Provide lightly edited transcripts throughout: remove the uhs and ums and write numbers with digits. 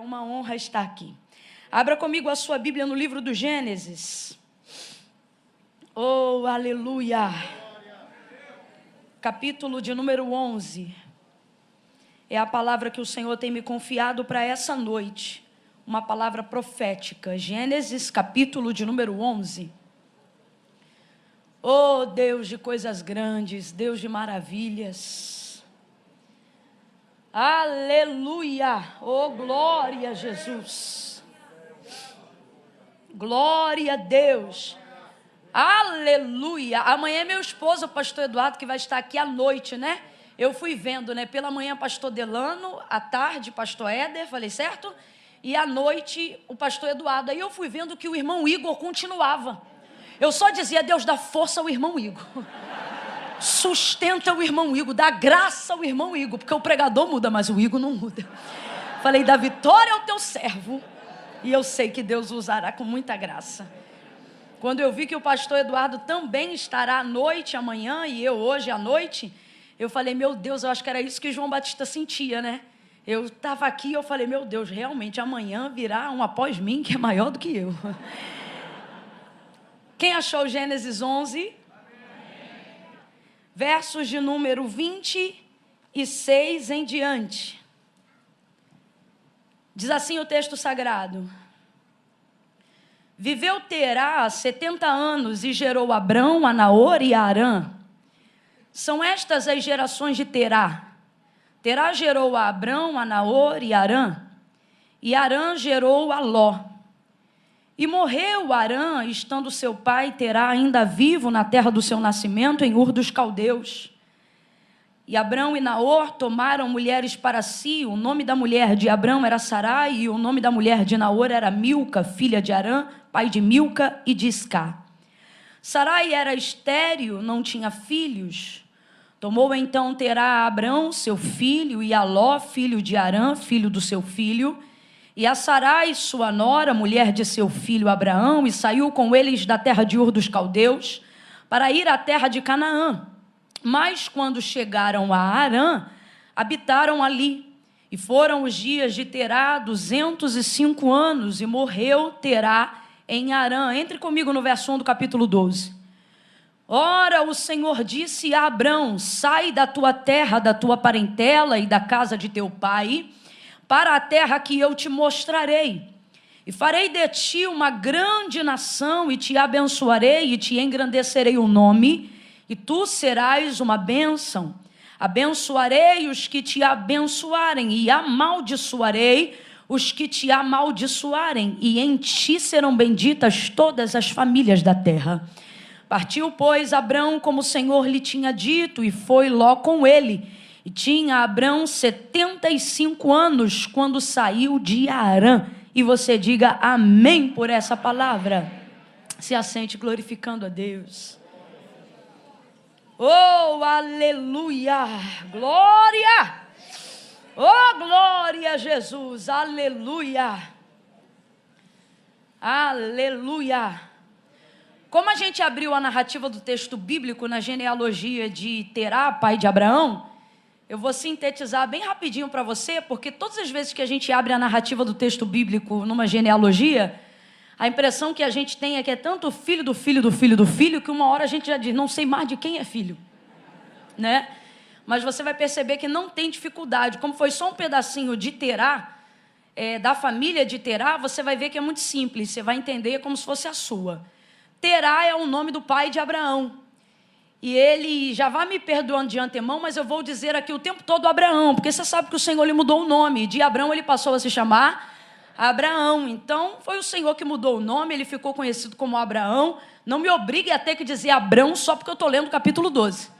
uma honra estar aqui. Abra comigo a sua Bíblia no livro do Gênesis. Oh, aleluia! Capítulo de número 11. É a palavra que o Senhor tem me confiado para essa noite. Uma palavra profética. Gênesis, capítulo de número 11. Oh, Deus de coisas grandes, Deus de maravilhas. Aleluia! Oh, glória a Jesus. Glória a Deus. Aleluia! Amanhã é meu esposo, o pastor Eduardo, que vai estar aqui à noite, né? Eu fui vendo, né? Pela manhã, pastor Delano, à tarde, pastor Éder, falei certo? E à noite, o pastor Eduardo. Aí eu fui vendo que o irmão Igor continuava. Eu só dizia, Deus dá força ao irmão Igor. Sustenta o irmão Igor, dá graça ao irmão Igor, porque o pregador muda, mas o Igor não muda. Falei, dá vitória ao teu servo. E eu sei que Deus usará com muita graça. Quando eu vi que o pastor Eduardo também estará à noite amanhã, e eu hoje à noite, eu falei, meu Deus, eu acho que era isso que João Batista sentia, né? Eu estava aqui e eu falei, meu Deus, realmente amanhã virá um após mim que é maior do que eu. Quem achou Gênesis 11? Versos de número 26 em diante. Diz assim o texto sagrado. Viveu Terá 70 anos e gerou Abrão, a Naor e a Harã. São estas as gerações de Terá. Terá gerou a Abrão, a Naor e a Harã. E Harã gerou a Ló. E morreu Harã, estando seu pai Terá ainda vivo na terra do seu nascimento, em Ur dos Caldeus. E Abrão e Naor tomaram mulheres para si. O nome da mulher de Abrão era Sarai, e o nome da mulher de Naor era Milca, filha de Harã, pai de Milca e de Iscá. Sarai era estéril, não tinha filhos. Tomou então Terá a Abrão, seu filho, e a Ló, filho de Harã, filho do seu filho, e a Sarai, sua nora, mulher de seu filho Abraão, e saiu com eles da terra de Ur dos Caldeus, para ir à terra de Canaã. Mas quando chegaram a Harã, habitaram ali. E foram os dias de Terá 205 anos, e morreu Terá em Harã. Entre comigo no verso 1 do capítulo 12. Ora, o Senhor disse a Abrão, sai da tua terra, da tua parentela e da casa de teu pai, para a terra que eu te mostrarei. E farei de ti uma grande nação, e te abençoarei, e te engrandecerei o nome, e tu serás uma bênção. Abençoarei os que te abençoarem, e amaldiçoarei os que te amaldiçoarem, e em ti serão benditas todas as famílias da terra. Partiu, pois, Abrão como o Senhor lhe tinha dito, e foi Ló com ele. E tinha Abrão 75 anos quando saiu de Harã. E você diga amém por essa palavra. Se assente glorificando a Deus. Oh, aleluia! Glória! Oh, glória a Jesus! Aleluia! Aleluia! Como a gente abriu a narrativa do texto bíblico na genealogia de Terá, pai de Abraão, eu vou sintetizar bem rapidinho para você, porque todas as vezes que a gente abre a narrativa do texto bíblico numa genealogia, a impressão que a gente tem é que é tanto filho do filho do filho do filho, que uma hora a gente já diz, não sei mais de quem é filho, né? Mas você vai perceber que não tem dificuldade. Como foi só um pedacinho de Terá, da família de Terá, você vai ver que é muito simples, você vai entender como se fosse a sua. Terá é o nome do pai de Abraão. E ele já vai me perdoando de antemão, mas eu vou dizer aqui o tempo todo Abraão, porque você sabe que o Senhor lhe mudou o nome. De Abrão ele passou a se chamar Abraão. Então foi o Senhor que mudou o nome, ele ficou conhecido como Abraão. Não me obrigue a ter que dizer Abrão só porque eu estou lendo o capítulo 12.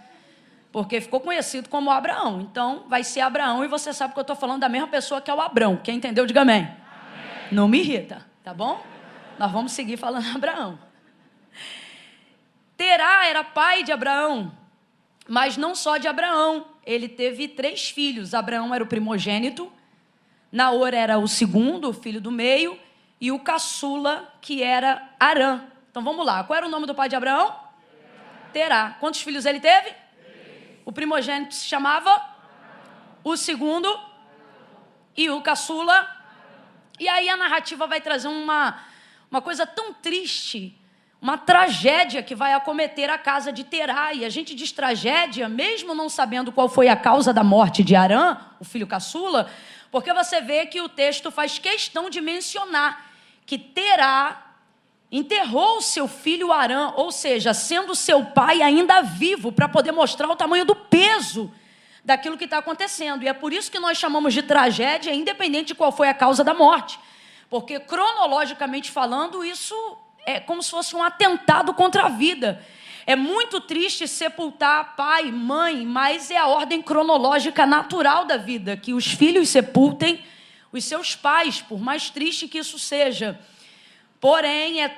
Porque ficou conhecido como Abraão. Então vai ser Abraão, e você sabe que eu estou falando da mesma pessoa que é o Abrão. Quem entendeu, diga amém. Amém. Não me irrita, tá bom? Nós vamos seguir falando Abraão. Terá era pai de Abraão, mas não só de Abraão. Ele teve 3 filhos. Abraão era o primogênito, Naor era o segundo, o filho do meio, e o caçula, que era Harã. Então vamos lá, qual era o nome do pai de Abraão? Terá. Quantos filhos ele teve? 3. O primogênito se chamava? O segundo? E o caçula? E aí a narrativa vai trazer uma coisa tão triste, uma tragédia que vai acometer a casa de Terá. E a gente diz tragédia, mesmo não sabendo qual foi a causa da morte de Arã, o filho caçula, porque você vê que o texto faz questão de mencionar que Terá enterrou seu filho Arã, ou seja, sendo seu pai ainda vivo, para poder mostrar o tamanho do peso daquilo que está acontecendo. E é por isso que nós chamamos de tragédia, independente de qual foi a causa da morte. Porque, cronologicamente falando, isso é como se fosse um atentado contra a vida. É muito triste sepultar pai, mãe, mas é a ordem cronológica natural da vida, que os filhos sepultem os seus pais, por mais triste que isso seja. Porém, é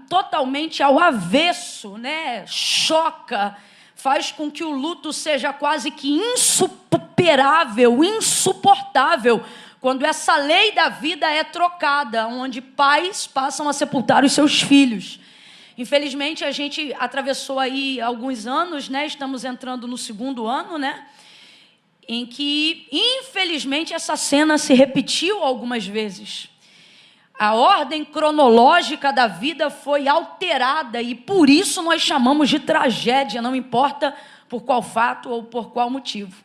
totalmente ao avesso, né? Choca, faz com que o luto seja quase que insuperável, insuportável, quando essa lei da vida é trocada, onde pais passam a sepultar os seus filhos. Infelizmente, a gente atravessou aí alguns anos, né? Estamos entrando no 2º ano, né? Em que, infelizmente, essa cena se repetiu algumas vezes. A ordem cronológica da vida foi alterada e por isso nós chamamos de tragédia, não importa por qual fato ou por qual motivo.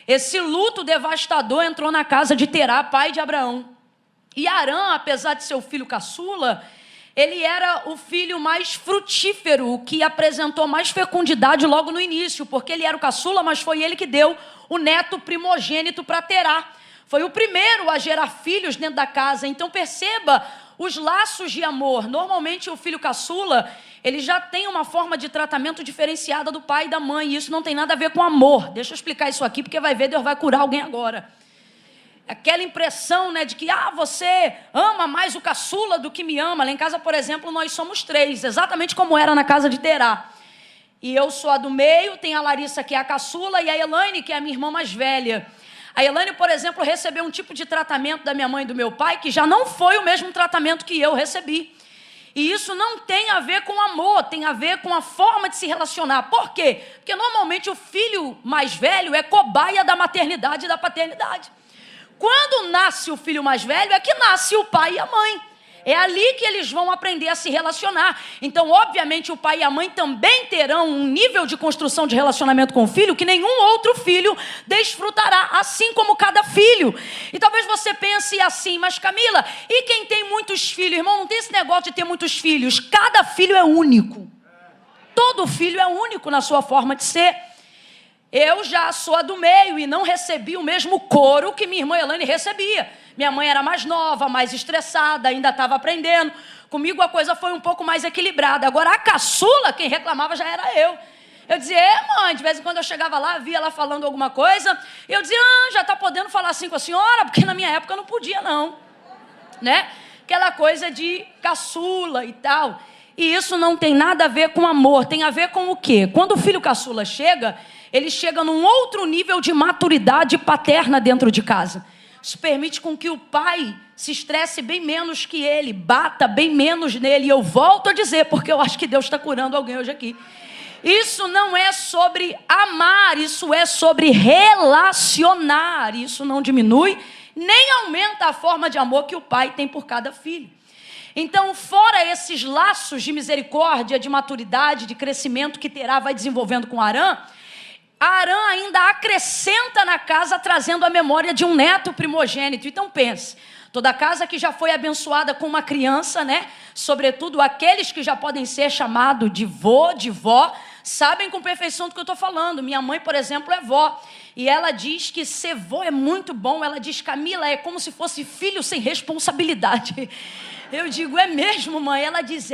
Esse luto devastador entrou na casa de Terá, pai de Abraão. E Arã, apesar de ser o filho caçula, ele era o filho mais frutífero, o que apresentou mais fecundidade logo no início, porque ele era o caçula, mas foi ele que deu o neto primogênito para Terá. Foi o primeiro a gerar filhos dentro da casa. Então perceba os laços de amor. Normalmente o filho caçula, ele já tem uma forma de tratamento diferenciada do pai e da mãe. E isso não tem nada a ver com amor. Deixa eu explicar isso aqui, porque vai ver, Deus vai curar alguém agora. Aquela impressão, né, de que você ama mais o caçula do que me ama. Lá em casa, por exemplo, nós somos 3, exatamente como era na casa de Terá. E eu sou a do meio, tem a Larissa, que é a caçula, e a Elaine, que é a minha irmã mais velha. A Elaine, por exemplo, recebeu um tipo de tratamento da minha mãe e do meu pai que já não foi o mesmo tratamento que eu recebi. E isso não tem a ver com amor, tem a ver com a forma de se relacionar. Por quê? Porque normalmente o filho mais velho é cobaia da maternidade e da paternidade. Quando nasce o filho mais velho é que nasce o pai e a mãe. É ali que eles vão aprender a se relacionar. Então, obviamente, o pai e a mãe também terão um nível de construção de relacionamento com o filho que nenhum outro filho desfrutará, assim como cada filho. E talvez você pense assim, mas Camila, e quem tem muitos filhos? Irmão, não tem esse negócio de ter muitos filhos. Cada filho é único. Todo filho é único na sua forma de ser. Eu já sou a do meio e não recebi o mesmo coro que minha irmã Elaine recebia. Minha mãe era mais nova, mais estressada, ainda estava aprendendo. Comigo a coisa foi um pouco mais equilibrada. Agora a caçula, quem reclamava já era eu. Eu dizia, mãe, de vez em quando eu chegava lá, via ela falando alguma coisa. E eu dizia, já está podendo falar assim com a senhora? Porque na minha época eu não podia não. Né? Aquela coisa de caçula e tal. E isso não tem nada a ver com amor, tem a ver com o quê? Quando o filho caçula chega, ele chega num outro nível de maturidade paterna dentro de casa. Isso permite com que o pai se estresse bem menos que ele, bata bem menos nele. E eu volto a dizer, porque eu acho que Deus está curando alguém hoje aqui. Isso não é sobre amar, isso é sobre relacionar. Isso não diminui, nem aumenta a forma de amor que o pai tem por cada filho. Então, fora esses laços de misericórdia, de maturidade, de crescimento que Terá vai desenvolvendo com Arã, Arã ainda acrescenta na casa, trazendo a memória de um neto primogênito. Então pense, toda casa que já foi abençoada com uma criança, né? Sobretudo aqueles que já podem ser chamados de vô, de vó, sabem com perfeição do que eu estou falando. Minha mãe, por exemplo, é vó. E ela diz que ser vó é muito bom. Ela diz, Camila, é como se fosse filho sem responsabilidade. Eu digo, é mesmo, mãe? Ela diz,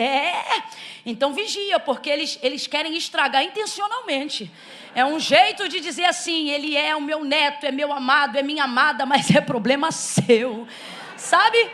então vigia, porque eles querem estragar intencionalmente. É um jeito de dizer assim, ele é o meu neto, é meu amado, é minha amada, mas é problema seu, sabe?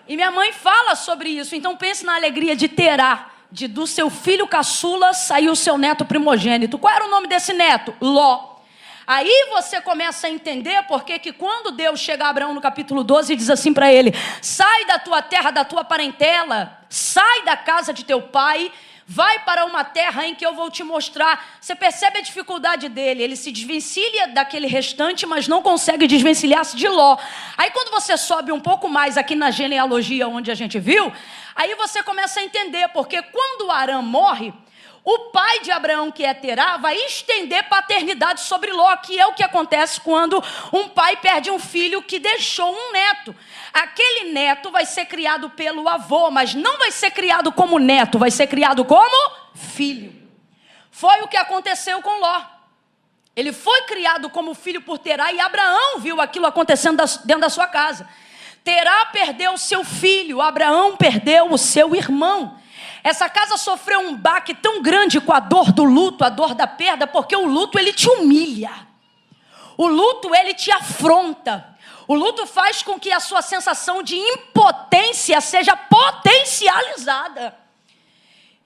E minha mãe fala sobre isso. Então pense na alegria de Terá, do seu filho caçula sair o seu neto primogênito. Qual era o nome desse neto? Ló. Aí você começa a entender porque que quando Deus chega a Abraão no capítulo 12 e diz assim para ele, sai da tua terra, da tua parentela, sai da casa de teu pai, vai para uma terra em que eu vou te mostrar. Você percebe a dificuldade dele, ele se desvencilha daquele restante, mas não consegue desvencilhar-se de Ló. Aí quando você sobe um pouco mais aqui na genealogia onde a gente viu, aí você começa a entender, porque quando Arã morre, o pai de Abraão, que é Terá, vai estender paternidade sobre Ló, que é o que acontece quando um pai perde um filho que deixou um neto. Aquele neto vai ser criado pelo avô, mas não vai ser criado como neto, vai ser criado como filho. Foi o que aconteceu com Ló. Ele foi criado como filho por Terá e Abraão viu aquilo acontecendo dentro da sua casa. Terá perdeu o seu filho, Abraão perdeu o seu irmão. Essa casa sofreu um baque tão grande com a dor do luto, a dor da perda, porque o luto ele te humilha. O luto ele te afronta. O luto faz com que a sua sensação de impotência seja potencializada.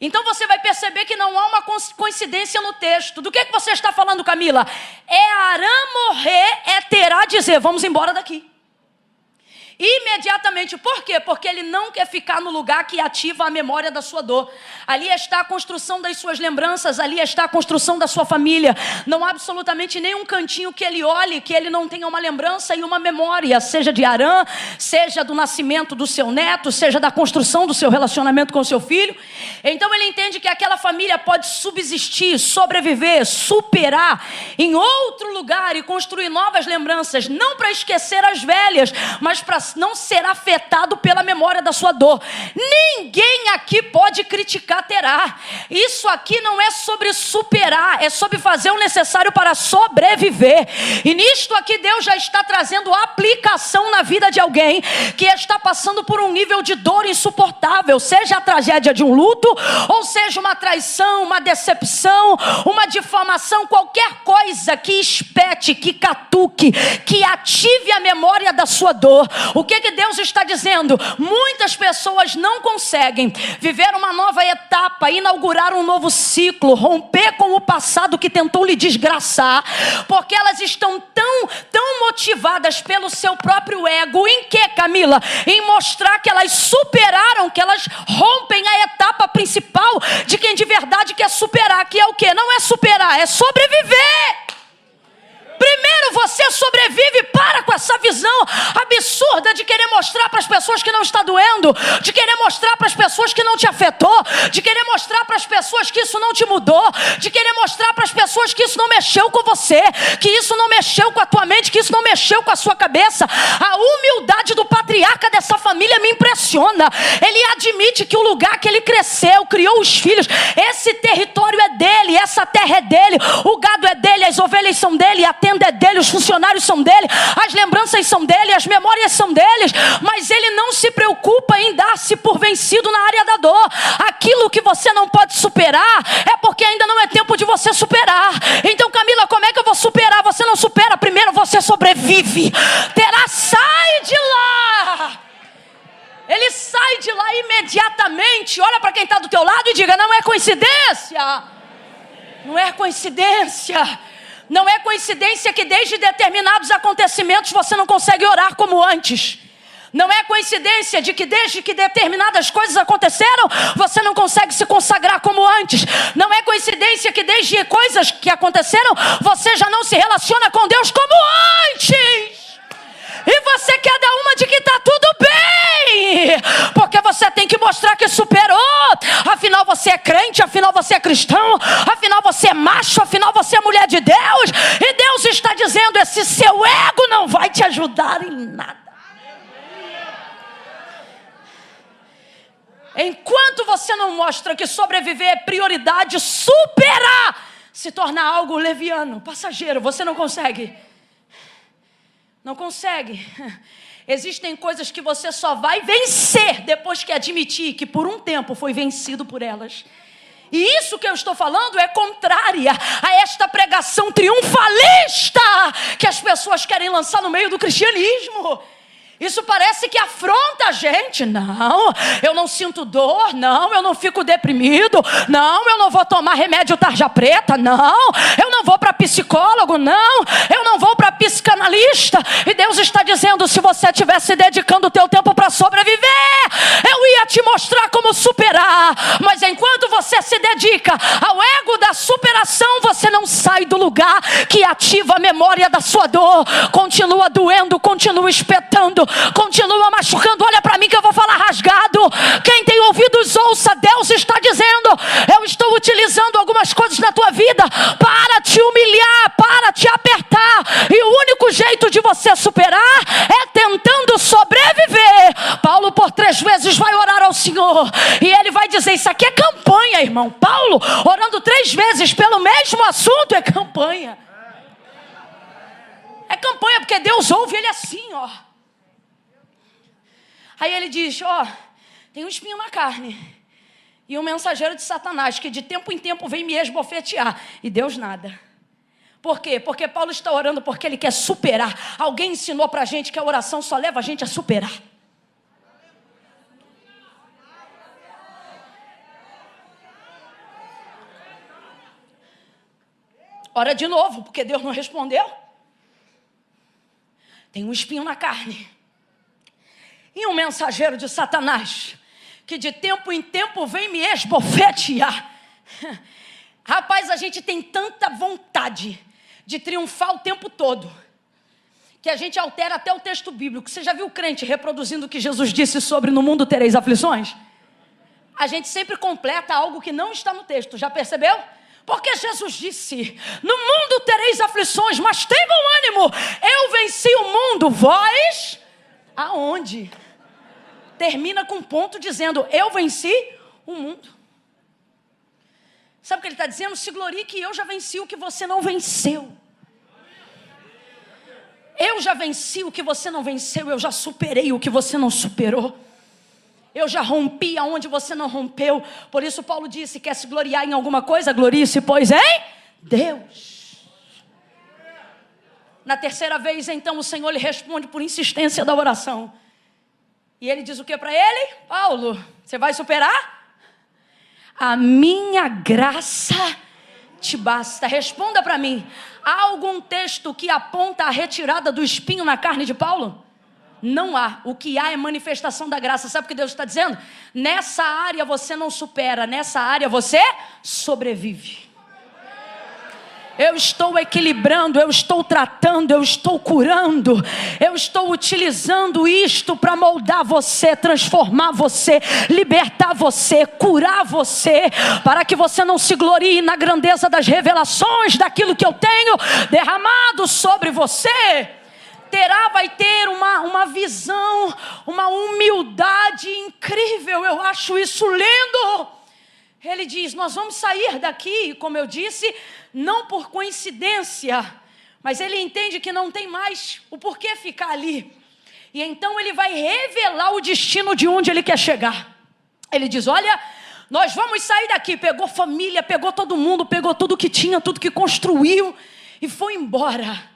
Então você vai perceber que não há uma coincidência no texto. Do que você está falando, Camila? É Arã morrer, é Terá dizer, vamos embora daqui. Imediatamente, por quê? Porque ele não quer ficar no lugar que ativa a memória da sua dor. Ali está a construção das suas lembranças, ali está a construção da sua família. Não há absolutamente nenhum cantinho que ele olhe, que ele não tenha uma lembrança e uma memória, seja de Arã, seja do nascimento do seu neto, seja da construção do seu relacionamento com o seu filho. Então ele entende que aquela família pode subsistir, sobreviver, superar em outro lugar e construir novas lembranças, não para esquecer as velhas, mas para não ser afetado pela memória da sua dor. Ninguém aqui pode criticar Terá. Isso aqui não é sobre superar, é sobre fazer o necessário para sobreviver. E nisto aqui Deus já está trazendo aplicação na vida de alguém que está passando por um nível de dor insuportável, seja a tragédia de um luto, ou seja uma traição, uma decepção, uma difamação, qualquer coisa que espete, que catuque, que ative a memória da sua dor. O que Deus está dizendo? Muitas pessoas não conseguem viver uma nova etapa, inaugurar um novo ciclo, romper com o passado que tentou lhe desgraçar, porque elas estão tão motivadas pelo seu próprio ego. Em que, Camila? Em mostrar que elas superaram, que elas rompem a etapa principal de quem de verdade quer superar, que é o quê? Não é superar, é sobreviver. Primeiro você sobrevive, para com essa visão absurda de querer mostrar para as pessoas que não está doendo, de querer mostrar para as pessoas que não te afetou, de querer mostrar para as pessoas que isso não te mudou, de querer mostrar para as pessoas que isso não mexeu com você, que isso não mexeu com a tua mente, que isso não mexeu com a sua cabeça. A humildade do patriarca dessa família me impressiona. Ele admite que o lugar que ele cresceu, criou os filhos, esse território é dele, essa terra é dele, o gado é dele, as ovelhas são dele, a tenda é dele, os funcionários são dele, as lembranças são dele, as memórias são deles, mas ele não se preocupa em dar-se por vencido na área da dor. Aquilo que você não pode superar é porque ainda não é tempo de você superar. Então, Camila, como é que eu vou superar? Você não supera, primeiro você sobrevive. Terá, sai de lá. Ele sai de lá imediatamente. Olha para quem está do teu lado e diga, não é coincidência. Não é coincidência. Não é coincidência que desde determinados acontecimentos você não consegue orar como antes. Não é coincidência de que desde que determinadas coisas aconteceram, você não consegue se consagrar como antes. Não é coincidência que desde coisas que aconteceram, você já não se relaciona com Deus como antes. E você quer dar uma de que está tudo bem, porque você tem que mostrar que superou. Afinal você é crente, afinal você é cristão, afinal você é macho, afinal você é mulher de Deus. E Deus está dizendo, esse seu ego não vai te ajudar em nada. Enquanto você não mostra que sobreviver é prioridade, superar se torna algo leviano, passageiro, você não consegue. Não consegue. Existem coisas que você só vai vencer depois que admitir que por um tempo foi vencido por elas. E isso que eu estou falando é contrária a esta pregação triunfalista que as pessoas querem lançar no meio do cristianismo. Isso parece que afronta a gente. Não, eu não sinto dor. Não, eu não fico deprimido. Não, eu não vou tomar remédio tarja preta. Não, eu não vou para psicólogo. Não, eu não vou para psicanalista. E Deus está dizendo, se você estivesse dedicando o teu tempo para sobreviver, eu ia ia te mostrar como superar. Mas enquanto você se dedica ao ego da superação, você não sai do lugar que ativa a memória da sua dor. Continua doendo, continua espetando, continua machucando. Olha para mim que eu vou falar rasgado. Quem tem ouvidos ouça. Deus está dizendo: eu estou utilizando algumas coisas na tua vida para te humilhar, para te apertar. E o único jeito de você superar é tentando sobreviver. Paulo por 3 vezes vai orar ao Senhor e ele vai dizer: isso aqui é campanha, irmão. Paulo orando 3 vezes pelo mesmo assunto é campanha. É campanha porque Deus ouve ele assim, ó. Aí ele diz: ó, tem um espinho na carne e um mensageiro de Satanás que de tempo em tempo vem me esbofetear. E Deus nada. Por quê? Porque Paulo está orando porque ele quer superar. Alguém ensinou pra gente que a oração só leva a gente a superar. Ora de novo, porque Deus não respondeu. Tem um espinho na carne e um mensageiro de Satanás que de tempo em tempo vem me esbofetear. Rapaz, a gente tem tanta vontade de triunfar o tempo todo que a gente altera até o texto bíblico. Você já viu o crente reproduzindo o que Jesus disse sobre no mundo tereis aflições? A gente sempre completa algo que não está no texto, já percebeu? Porque Jesus disse: no mundo tereis aflições, mas tenham bom ânimo, eu venci o mundo. Vós, aonde? Termina com um ponto dizendo: eu venci o mundo. Sabe o que ele está dizendo? Se glorie que eu já venci o que você não venceu. Eu já venci o que você não venceu. Eu já superei o que você não superou. Eu já rompi aonde você não rompeu. Por isso Paulo disse: quer se gloriar em alguma coisa? Glorie-se, pois, em Deus. Na terceira vez, então, o Senhor lhe responde por insistência da oração. E ele diz o que para ele? Paulo, você vai superar? A minha graça te basta. Responda para mim. Há algum texto que aponta a retirada do espinho na carne de Paulo? Não há. O que há é manifestação da graça. Sabe o que Deus está dizendo? Nessa área você não supera, nessa área você sobrevive. Eu estou equilibrando, eu estou tratando, eu estou curando, eu estou utilizando isto para moldar você, transformar você, libertar você, curar você, para que você não se glorie na grandeza das revelações daquilo que eu tenho derramado sobre você. Terá, vai ter uma visão, uma humildade incrível. Eu acho isso lindo. Ele diz: nós vamos sair daqui, como eu disse, não por coincidência, mas ele entende que não tem mais o porquê ficar ali. E então ele vai revelar o destino de onde ele quer chegar. Ele diz: olha, nós vamos sair daqui. Pegou família, pegou todo mundo, pegou tudo que tinha, tudo que construiu e foi embora.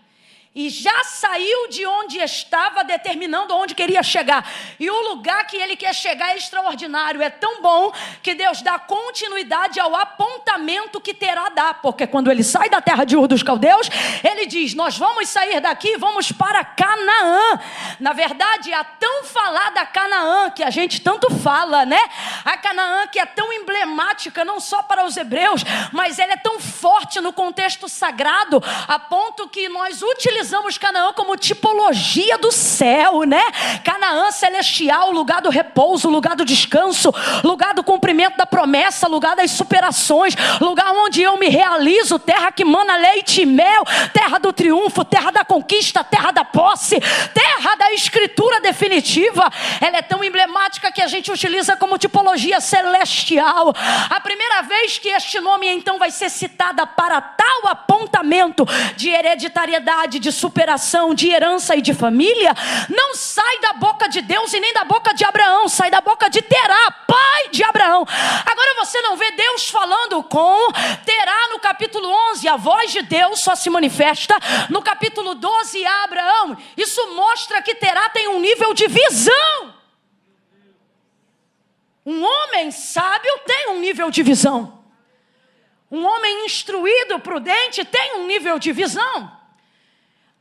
E já saiu de onde estava, determinando onde queria chegar. E o lugar que ele quer chegar é extraordinário. É tão bom que Deus dá continuidade ao apontamento que terá a dar. Porque quando ele sai da terra de Ur dos Caldeus, ele diz: nós vamos sair daqui e vamos para Canaã. Na verdade, a tão falada Canaã, que a gente tanto fala, né? A Canaã que é tão emblemática, não só para os hebreus, mas ela é tão forte no contexto sagrado, a ponto que nós utilizamos Canaã como tipologia do céu, né? Canaã celestial, lugar do repouso, lugar do descanso, lugar do cumprimento da promessa, lugar das superações, lugar onde eu me realizo, terra que mana leite e mel, terra do triunfo, terra da conquista, terra da posse, terra da escritura definitiva. Ela é tão emblemática que a gente utiliza como tipologia celestial. A primeira vez que este nome então vai ser citada para tal apontamento de hereditariedade, de superação, de herança e de família, não sai da boca de Deus e nem da boca de Abraão, sai da boca de Terá, pai de Abraão. Agora você não vê Deus falando com Terá no capítulo 11, a voz de Deus só se manifesta no capítulo 12 a Abraão. Isso mostra que Terá tem um nível de visão. Um homem sábio tem um nível de visão. Um homem instruído, prudente, tem um nível de visão.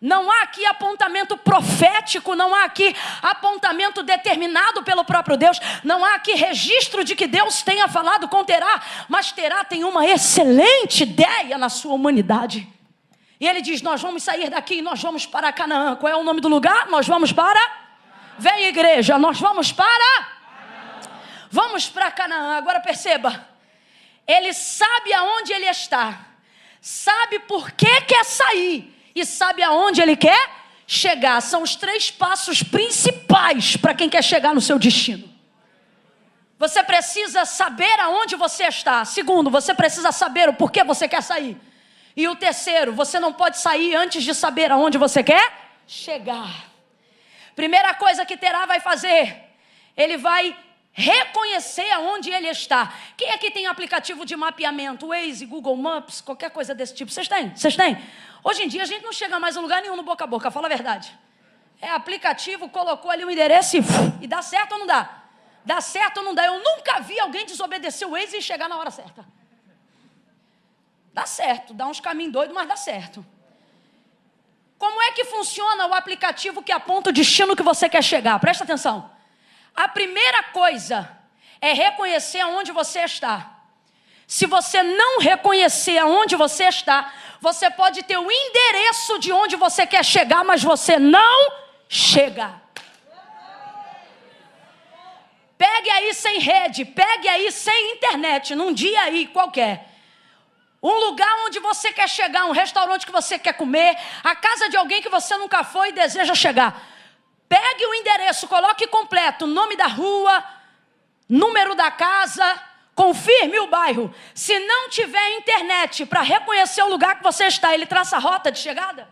Não há aqui apontamento profético, não há aqui apontamento determinado pelo próprio Deus, não há aqui registro de que Deus tenha falado com Terá, mas Terá tem uma excelente ideia na sua humanidade. E ele diz: nós vamos sair daqui e nós vamos para Canaã. Qual é o nome do lugar? Nós vamos para... Vem, igreja, nós vamos para... Vamos para Canaã. Agora perceba, ele sabe aonde ele está, sabe por que quer sair e sabe aonde ele quer chegar. São os 3 passos principais para quem quer chegar no seu destino. Você precisa saber aonde você está. Segundo, você precisa saber o porquê você quer sair. E o terceiro, você não pode sair antes de saber aonde você quer chegar. Primeira coisa que Terá vai fazer, ele vai reconhecer aonde ele está. Quem aqui tem aplicativo de mapeamento? Waze, Google Maps, qualquer coisa desse tipo? Vocês têm? Vocês têm? Hoje em dia a gente não chega mais a lugar nenhum no boca a boca, fala a verdade. É aplicativo, colocou ali o endereço e dá certo ou não dá? Dá certo ou não dá? Eu nunca vi alguém desobedecer o Waze e chegar na hora certa. Dá certo, dá uns caminhos doidos, mas dá certo. Como é que funciona o aplicativo que aponta o destino que você quer chegar? Presta atenção. A primeira coisa é reconhecer aonde você está. Se você não reconhecer aonde você está, você pode ter o endereço de onde você quer chegar, mas você não chega. Pegue aí sem rede, pegue aí sem internet, num dia aí qualquer. Um lugar onde você quer chegar, um restaurante que você quer comer, a casa de alguém que você nunca foi e deseja chegar. Pegue o endereço, coloque completo, nome da rua, número da casa, confirme o bairro. Se não tiver internet para reconhecer o lugar que você está, ele traça a rota de chegada?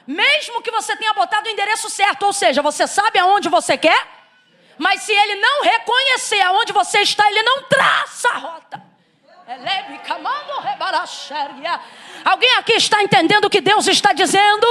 Mesmo que você tenha botado o endereço certo, ou seja, você sabe aonde você quer, mas se ele não reconhecer aonde você está, ele não traça a rota. Alguém aqui está entendendo o que Deus está dizendo?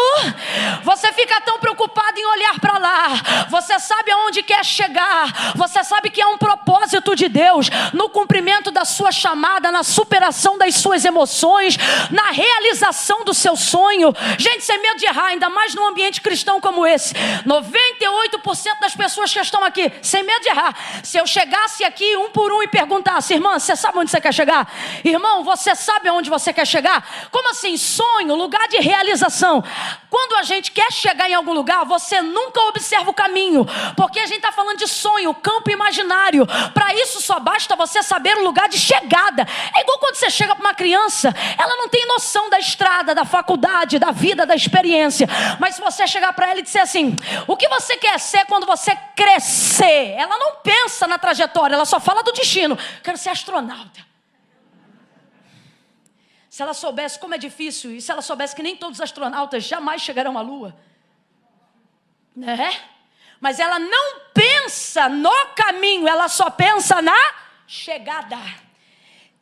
Você fica tão preocupado em olhar para lá. Você sabe aonde quer chegar. Você sabe que há um propósito de Deus no cumprimento da sua chamada, na superação das suas emoções, na realização do seu sonho. Gente, sem medo de errar, ainda mais num ambiente cristão como esse. 98% das pessoas que estão aqui, sem medo de errar. Se eu chegasse aqui um por um e perguntasse: irmã, você sabe onde você quer chegar? Irmão, você sabe aonde você quer chegar? Como assim? Sonho, lugar de realização. Quando a gente quer chegar em algum lugar, você nunca observa o caminho, porque a gente está falando de sonho, campo imaginário. Para isso só basta você saber o lugar de chegada. É igual quando você chega para uma criança, ela não tem noção da estrada, da faculdade, da vida, da experiência. Mas se você chegar para ela e disser assim: o que você quer ser quando você crescer? Ela não pensa na trajetória, ela só fala do destino. Quero ser astronauta. Se ela soubesse como é difícil, e se ela soubesse que nem todos os astronautas jamais chegarão à Lua, né? Mas ela não pensa no caminho, ela só pensa na chegada.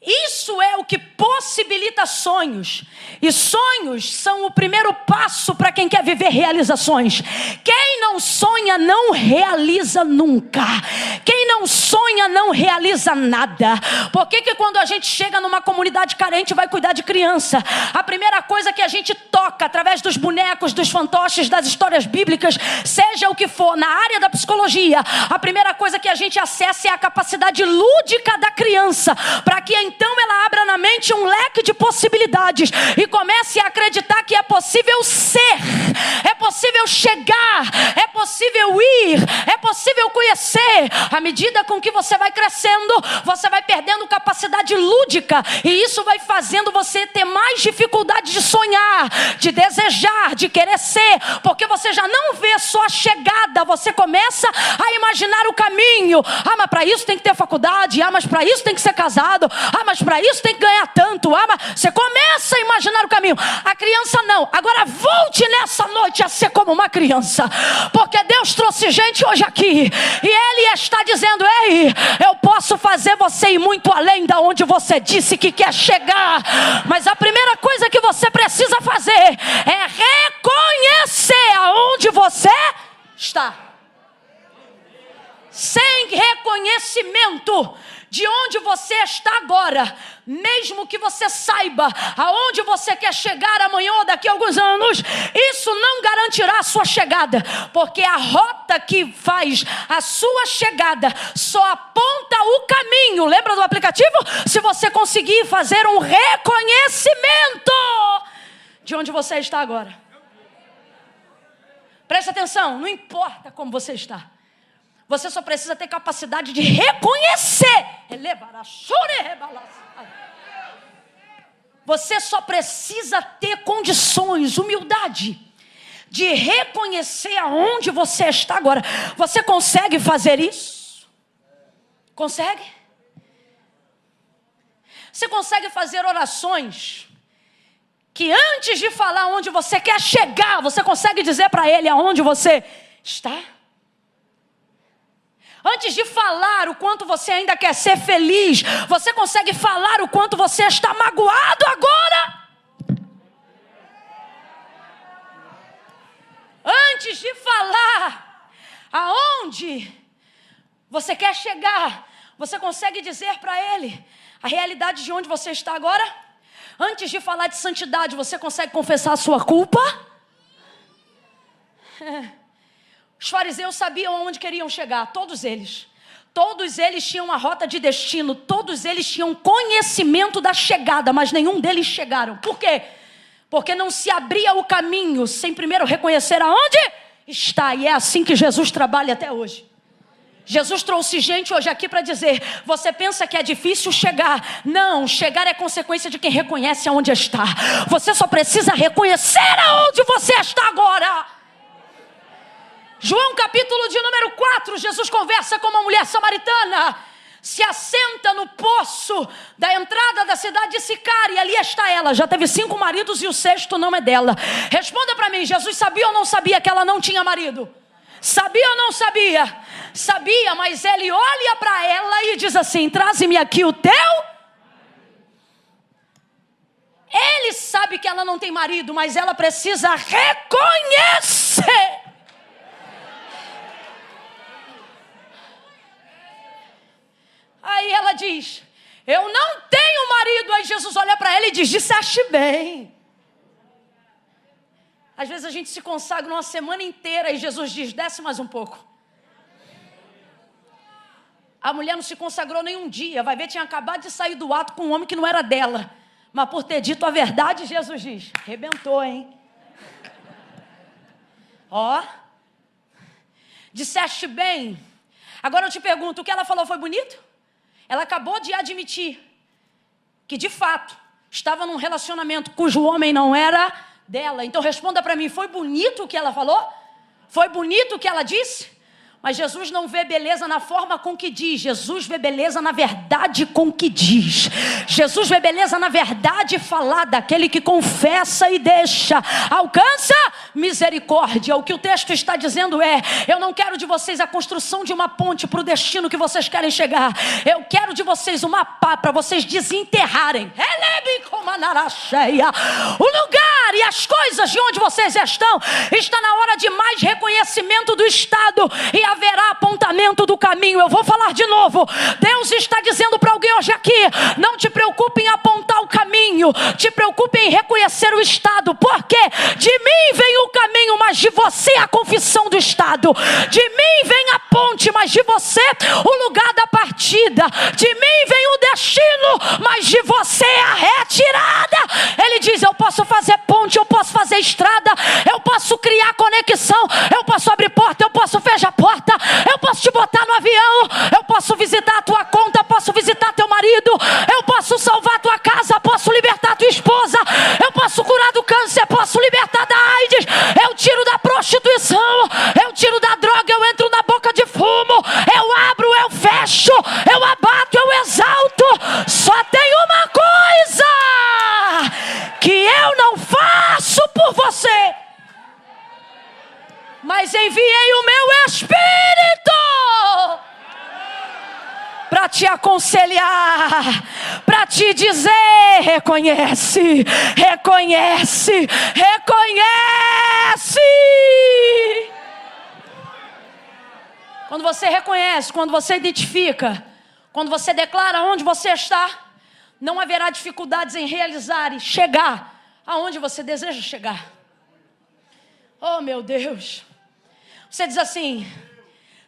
Isso é o que possibilita sonhos. E sonhos são o primeiro passo para quem quer viver realizações. Quem não sonha não realiza nunca. Quem não sonha não realiza nada. Por que quando a gente chega numa comunidade carente vai cuidar de criança? A primeira coisa que a gente toca através dos bonecos, dos fantoches, das histórias bíblicas, seja o que for, na área da psicologia, a primeira coisa que a gente acessa é a capacidade lúdica da criança, para que então ela abra na mente um leque de possibilidades e comece a acreditar que é possível ser, é possível chegar, é possível ir, é possível conhecer. À medida com que você vai crescendo, você vai perdendo capacidade lúdica, e isso vai fazendo você ter mais dificuldade de sonhar, de desejar, de querer ser, porque você já não vê só a chegada, você começa a imaginar o caminho. Ah, mas para isso tem que ter faculdade. Ah, mas para isso tem que ser casado. Ah, mas para isso tem que ganhar tanto. Ah, mas você começa a imaginar o caminho. A criança não. Agora volte nessa noite a ser como uma criança, porque Deus trouxe gente hoje aqui e Ele está dizendo: ei, eu posso fazer você ir muito além da onde você disse que quer chegar. Mas a primeira coisa que você precisa fazer é reconhecer aonde você está. Sem reconhecimento de onde você está agora, mesmo que você saiba aonde você quer chegar amanhã ou daqui a alguns anos, isso não garantirá a sua chegada, porque a rota que faz a sua chegada só aponta o caminho. Lembra do aplicativo? Se você conseguir fazer um reconhecimento de onde você está agora. Preste atenção, não importa como você está. Você só precisa ter capacidade de reconhecer. Você só precisa ter condições, humildade, de reconhecer aonde você está agora. Você consegue fazer isso? Consegue? Você consegue fazer orações que antes de falar onde você quer chegar, você consegue dizer para ele aonde você está? Antes de falar o quanto você ainda quer ser feliz, você consegue falar o quanto você está magoado agora? Antes de falar aonde você quer chegar, você consegue dizer para ele a realidade de onde você está agora? Antes de falar de santidade, você consegue confessar a sua culpa? Os fariseus sabiam aonde queriam chegar, todos eles. Todos eles tinham uma rota de destino, todos eles tinham conhecimento da chegada, mas nenhum deles chegaram. Por quê? Porque não se abria o caminho sem primeiro reconhecer aonde está. E é assim que Jesus trabalha até hoje. Jesus trouxe gente hoje aqui para dizer: você pensa que é difícil chegar? Não, chegar é consequência de quem reconhece aonde está. Você só precisa reconhecer aonde você está agora. João capítulo de número 4, Jesus conversa com uma mulher samaritana, se assenta no poço da entrada da cidade de Sicar, e ali está ela, já teve 5 maridos e o 6º não é dela. Responda para mim, Jesus sabia ou não sabia que ela não tinha marido? Sabia ou não sabia? Sabia, mas ele olha para ela e diz assim: traze-me aqui o teu. Ele sabe que ela não tem marido, mas ela precisa reconhecer. Aí ela diz: eu não tenho marido. Aí Jesus olha para ela e diz: disseste bem. Às vezes a gente se consagra uma semana inteira e Jesus diz: desce mais um pouco. A mulher não se consagrou nem um dia, vai ver, tinha acabado de sair do ato com um homem que não era dela, mas por ter dito a verdade, Jesus diz: arrebentou, hein? Ó, disseste bem. Agora eu te pergunto, o que ela falou foi bonito? Ela acabou de admitir que de fato estava num relacionamento cujo homem não era dela. Então responda para mim, foi bonito o que ela falou? Foi bonito o que ela disse? Mas Jesus não vê beleza na forma com que diz. Jesus vê beleza na verdade com que diz. Jesus vê beleza na verdade falada. Aquele que confessa e deixa alcança misericórdia. O que o texto está dizendo é: eu não quero de vocês a construção de uma ponte para o destino que vocês querem chegar. Eu quero de vocês uma pá para vocês desenterrarem o lugar e as coisas de onde vocês estão. Está na hora de mais reconhecimento do Estado e haverá apontamento do caminho. Eu vou falar de novo. Deus está dizendo para alguém hoje aqui: não te preocupe em apontar o caminho, te preocupe em reconhecer o Estado, porque de mim vem o caminho, mas de você a confissão do Estado. De mim vem a ponte, mas de você o lugar da partida. De mim vem o destino, mas de você a retirada. Ele diz: eu posso fazer ponte, eu posso fazer estrada, eu posso criar conexão, eu posso abrir porta, eu posso fechar porta, eu posso te botar no avião, eu posso visitar a tua conta, eu posso visitar teu marido, eu posso salvar tua casa, posso libertar tua esposa, eu posso curar do câncer, posso libertar da AIDS, eu tiro da prostituição, eu tiro da droga, eu entro na boca de fumo, eu abro, eu fecho, eu abato, eu exalto. Só tem uma coisa que eu não faço por você, mas enviei o meu Espírito para te aconselhar, para te dizer: reconhece, reconhece, reconhece. Quando você reconhece, quando você identifica, quando você declara onde você está, não haverá dificuldades em realizar e chegar aonde você deseja chegar. Oh, meu Deus. Você diz assim: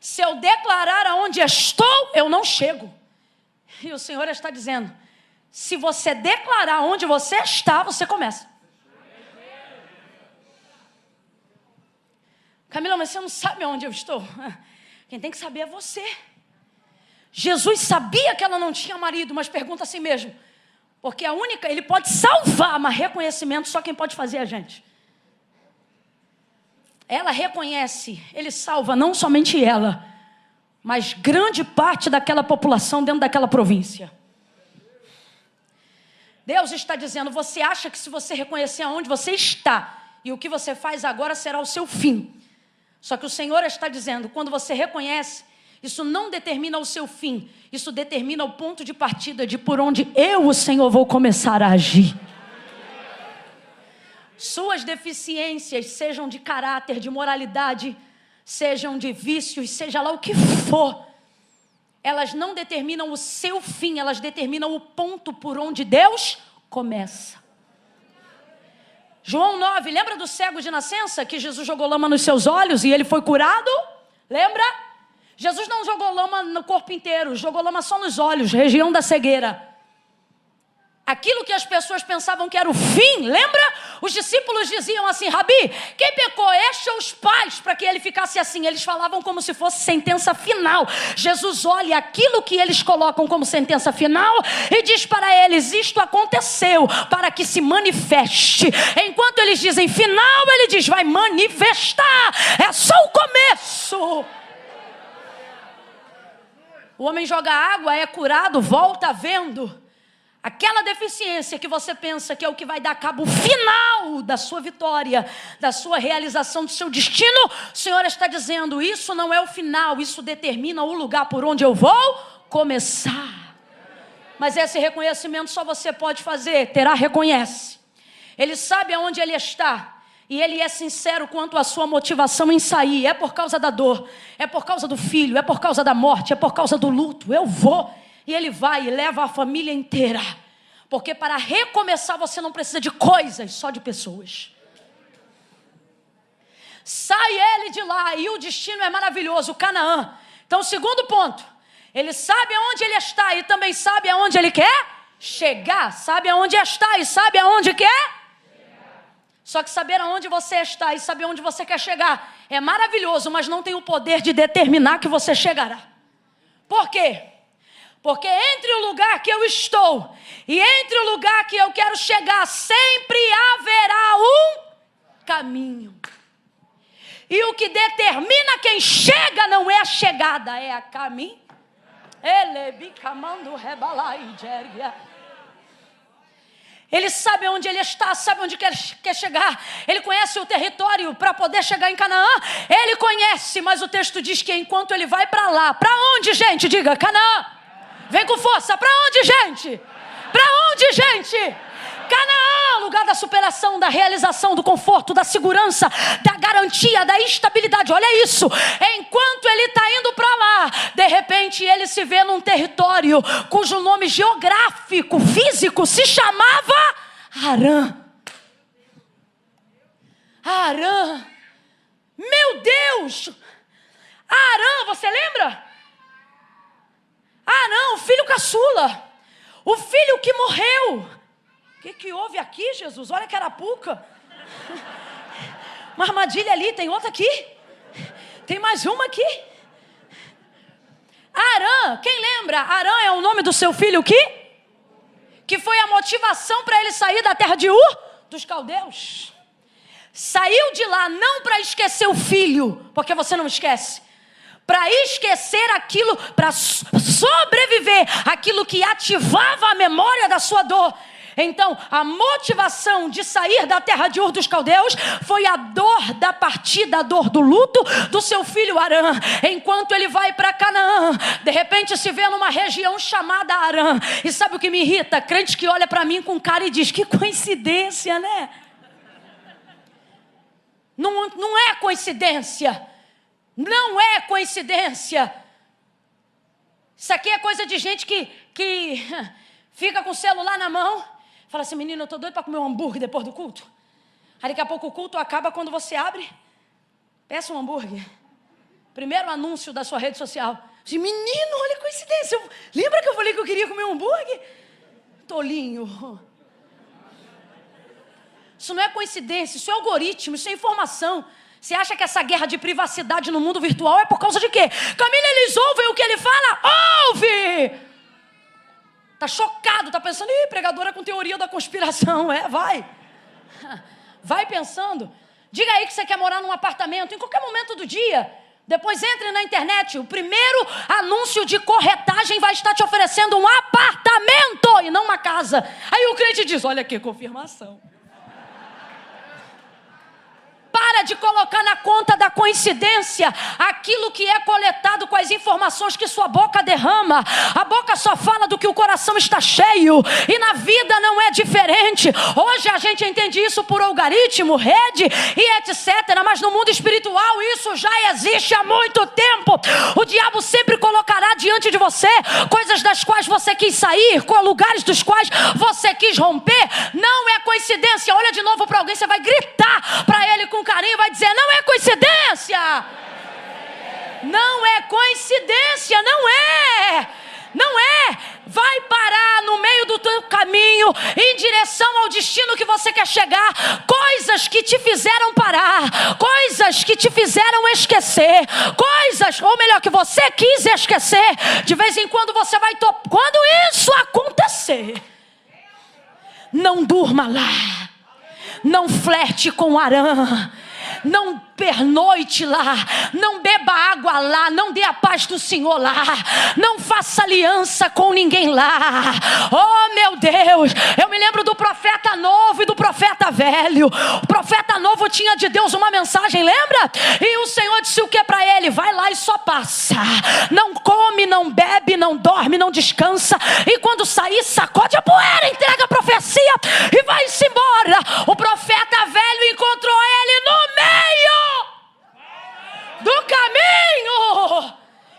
se eu declarar aonde estou, eu não chego. E o Senhor está dizendo: se você declarar onde você está, você começa. Camila, mas você não sabe onde eu estou. Quem tem que saber é você. Jesus sabia que ela não tinha marido, mas pergunta a si mesmo. Porque a única, ele pode salvar, mas reconhecimento só quem pode fazer é a gente. Ela reconhece, ele salva não somente ela, mas grande parte daquela população dentro daquela província. Deus está dizendo: você acha que se você reconhecer aonde você está e o que você faz agora será o seu fim. Só que o Senhor está dizendo: quando você reconhece, isso não determina o seu fim, isso determina o ponto de partida de por onde eu, o Senhor, vou começar a agir. Suas deficiências, sejam de caráter, de moralidade, sejam de vícios, seja lá o que for, elas não determinam o seu fim, elas determinam o ponto por onde Deus começa. João 9, lembra do cego de nascença que Jesus jogou lama nos seus olhos e ele foi curado? Lembra? Jesus não jogou lama no corpo inteiro, jogou lama só nos olhos, região da cegueira. Aquilo que as pessoas pensavam que era o fim, lembra? Os discípulos diziam assim: Rabi, quem pecou, este ou os pais, para que ele ficasse assim? Eles falavam como se fosse sentença final. Jesus olha aquilo que eles colocam como sentença final e diz para eles: isto aconteceu para que se manifeste. Enquanto eles dizem final, ele diz: vai manifestar, é só o começo. O homem joga água, é curado, volta vendo. Aquela deficiência que você pensa que é o que vai dar cabo final da sua vitória, da sua realização, do seu destino, o Senhor está dizendo: isso não é o final, isso determina o lugar por onde eu vou começar. Mas esse reconhecimento só você pode fazer. Terá reconhece. Ele sabe aonde ele está. E ele é sincero quanto à sua motivação em sair. É por causa da dor, é por causa do filho, é por causa da morte, é por causa do luto. Eu vou. E ele vai e leva a família inteira. Porque para recomeçar você não precisa de coisas, só de pessoas. Sai ele de lá e o destino é maravilhoso, Canaã. Então, segundo ponto, ele sabe aonde ele está e também sabe aonde ele quer chegar. Sabe aonde está e sabe aonde quer. Só que saber aonde você está e saber aonde você quer chegar é maravilhoso, mas não tem o poder de determinar que você chegará. Por quê? Porque entre o lugar que eu estou e entre o lugar que eu quero chegar, sempre haverá um caminho. E o que determina quem chega não é a chegada, é a caminho. Ele sabe onde ele está, sabe onde quer chegar. Ele conhece o território para poder chegar em Canaã. Ele conhece, mas o texto diz que enquanto ele vai para lá, para onde, gente? Diga, Canaã. Vem com força. Para onde, gente? Para onde, gente? Canaã, lugar da superação, da realização, do conforto, da segurança, da garantia, da estabilidade. Olha isso. Enquanto ele está indo para lá, de repente ele se vê num território cujo nome geográfico, físico, se chamava Harã. Harã. Meu Deus. Harã, você lembra? Harã, o filho caçula. O filho que morreu. O que houve aqui, Jesus? Olha que arapuca. Uma armadilha ali, tem outra aqui. Tem mais uma aqui. Harã, quem lembra? Harã é o nome do seu filho que foi a motivação para ele sair da terra de Ur dos caldeus. Saiu de lá não para esquecer o filho, porque você não esquece. Para esquecer aquilo, para sobreviver aquilo que ativava a memória da sua dor. Então, a motivação de sair da terra de Ur dos caldeus foi a dor da partida, a dor do luto do seu filho Harã. Enquanto ele vai para Canaã, de repente se vê numa região chamada Harã. E sabe o que me irrita? Crente que olha para mim com cara e diz: que coincidência, né? Não é coincidência. Não é coincidência. Isso aqui é coisa de gente que fica com o celular na mão. Fala assim, menino, eu tô doido para comer um hambúrguer depois do culto. Aí daqui a pouco o culto acaba, quando você abre, peça um hambúrguer. Primeiro anúncio da sua rede social. Menino, olha a coincidência. Lembra que eu falei que eu queria comer um hambúrguer? Tolinho. Isso não é coincidência, isso é algoritmo, isso é informação. Você acha que essa guerra de privacidade no mundo virtual é por causa de quê? Camila, eles ouvem o que ele fala? Ouve! Tá chocado, tá pensando, pregadora com teoria da conspiração. Vai pensando. Diga aí que você quer morar num apartamento, em qualquer momento do dia. Depois entre na internet, o primeiro anúncio de corretagem vai estar te oferecendo um apartamento e não uma casa. Aí o crente diz, olha aqui, confirmação. Para de colocar na conta da coincidência aquilo que é coletado com as informações que sua boca derrama. A boca só fala do que o coração está cheio. E na vida não é diferente. Hoje a gente entende isso por algoritmo, rede e etc. Mas no mundo espiritual isso já existe há muito tempo. O diabo sempre colocará diante de você coisas das quais você quis sair, com lugares dos quais você quis romper. Não é coincidência. Olha de novo para alguém, você vai gritar para ele com carinho, vai dizer, não é coincidência. Não é coincidência, não é. Vai parar no meio do teu caminho, em direção ao destino que você quer chegar. Coisas que te fizeram parar, coisas que te fizeram esquecer, coisas, ou melhor, que você quis esquecer. De vez em quando você vai quando isso acontecer, não durma lá, não flerte com Arã, não pernoite lá, não beba água lá, não dê a paz do Senhor lá, não faça aliança com ninguém lá. Oh meu Deus, eu me lembro do profeta novo e do profeta velho. O profeta novo tinha de Deus uma mensagem, lembra? E o Senhor disse o que para ele? Vai lá e só passa, não come, não bebe, não dorme, não descansa, e quando sair sacode a poeira, entrega a profecia e vai-se embora. O profeta velho encontrou ele no meio do caminho.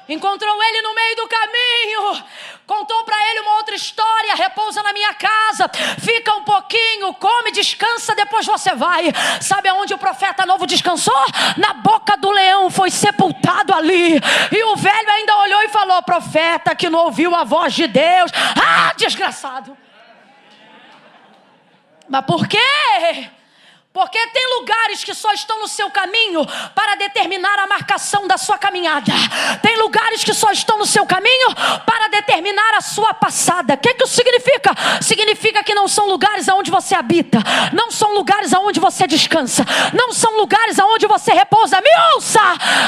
Encontrou ele no meio do caminho, contou para ele uma outra história. Repousa na minha casa, fica um pouquinho, come, descansa, depois você vai. Sabe aonde o profeta novo descansou? Na boca do leão, foi sepultado ali. E o velho ainda olhou e falou, profeta que não ouviu a voz de Deus. Ah, desgraçado. Mas por quê? Porque tem lugares que só estão no seu caminho para determinar a marcação da sua caminhada. Tem lugares que só estão no seu caminho para determinar a sua passada. O que isso significa? Significa que não são lugares aonde você habita, não são lugares aonde você descansa, não são lugares aonde você repousa. Me ouça!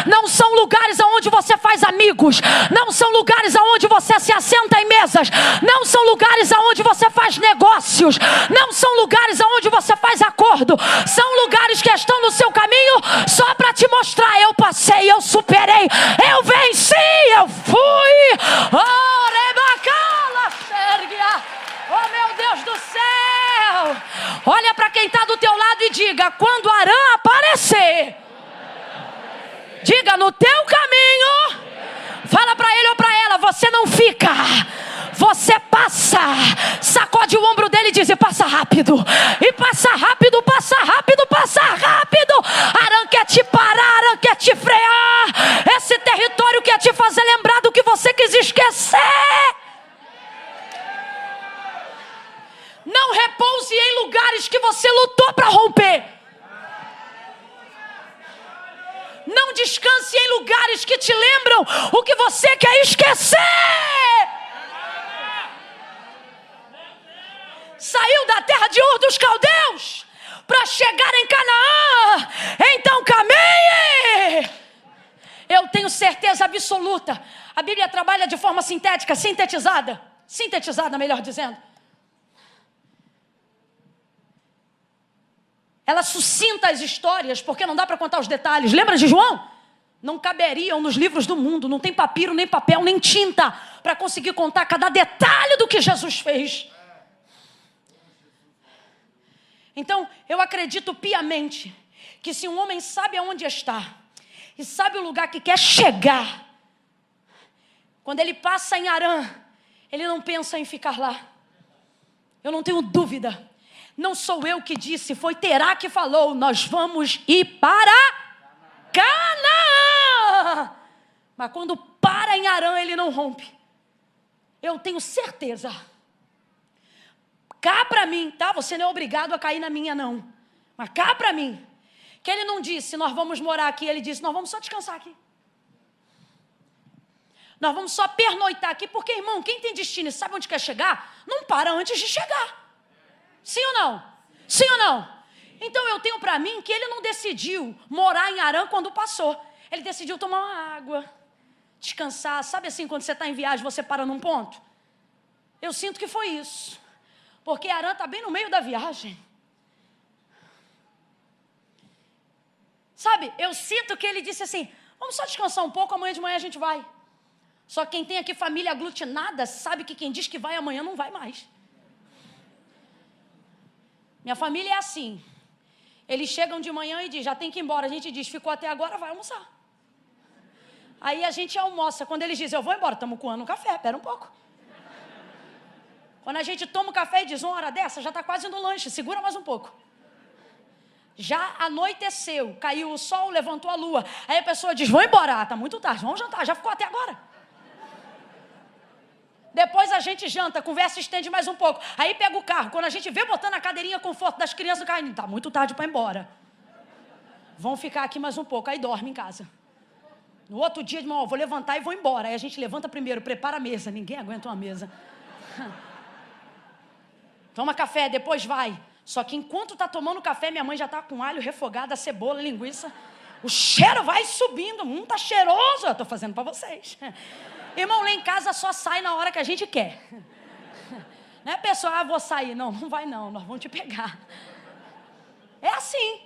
Não são lugares aonde você faz amigos, não são lugares aonde você se assenta em mesas, não são lugares aonde você faz negócios, não são lugares aonde você faz acordo. São lugares que estão no seu caminho só para te mostrar, eu passei, eu superei, eu venci, eu fui. Oh, rebacala, Sérgia. Oh, meu Deus do céu. Olha para quem está do teu lado e diga, quando Arã aparecer, diga, no teu caminho, fala para ele ou para ela, você não fica, você passa. Sacode o ombro dele e diz, e passa rápido, e passa rápido, passa rápido, passa rápido. Arã quer te parar, Arã quer te frear. Esse território quer te fazer lembrar do que você quis esquecer. Não repouse em lugares que você lutou para romper. Não descanse em lugares que te lembram o que você quer esquecer. Saiu da terra de Ur dos Caldeus para chegar em Canaã. Então caminhe. Eu tenho certeza absoluta. A Bíblia trabalha de forma sintética, sintetizada, melhor dizendo. Ela sucinta as histórias, porque não dá para contar os detalhes. Lembra de João? Não caberiam nos livros do mundo. Não tem papiro, nem papel, nem tinta para conseguir contar cada detalhe do que Jesus fez. Então, eu acredito piamente que se um homem sabe aonde está, E sabe o lugar que quer chegar? Quando ele passa em Arã, ele não pensa em ficar lá. Eu não tenho dúvida. Não sou eu que disse, foi Terá que falou, nós vamos ir para Canaã. Mas quando para em Arã, ele não rompe. Eu tenho certeza. Cá para mim, tá? Você não é obrigado a cair na minha, não. Mas cá para mim. Que ele não disse, nós vamos morar aqui. Ele disse, nós vamos só descansar aqui. Nós vamos só pernoitar aqui. Porque, irmão, quem tem destino e sabe onde quer chegar, não para antes de chegar. Sim ou não? Sim ou não? Então eu tenho para mim que ele não decidiu morar em Arã quando passou. Ele decidiu tomar uma água, descansar. Sabe assim, quando você está em viagem, você para num ponto? Eu sinto que foi isso. Porque Arã está bem no meio da viagem. Sabe, eu sinto que ele disse assim, vamos só descansar um pouco, amanhã de manhã a gente vai. Só quem tem aqui família aglutinada sabe que quem diz que vai amanhã não vai mais. Minha família é assim. Eles chegam de manhã e dizem, já tem que ir embora. A gente diz, ficou até agora, vai almoçar. Aí a gente almoça. Quando eles dizem, eu vou embora, estamos coando um café, espera um pouco. Quando a gente toma o café e diz, uma hora dessa, já está quase no lanche, segura mais um pouco. Já anoiteceu, caiu o sol, levantou a lua. Aí a pessoa diz, vou embora, está muito tarde, vamos jantar, já ficou até agora. Depois a gente janta, conversa e estende mais um pouco. Aí pega o carro, quando a gente vê botando a cadeirinha conforto das crianças no carro, está muito tarde para ir embora. Vão ficar aqui mais um pouco, aí dorme em casa. No outro dia, irmão, vou levantar e vou embora. Aí a gente levanta primeiro, prepara a mesa, ninguém aguenta uma mesa. Toma café, depois vai. Só que enquanto está tomando café, minha mãe já está com alho refogado, a cebola, linguiça. O cheiro vai subindo, tá cheiroso. Eu estou fazendo para vocês. Irmão, lá em casa só sai na hora que a gente quer. Não é pessoal, vou sair. Não, não vai não, nós vamos te pegar. É assim.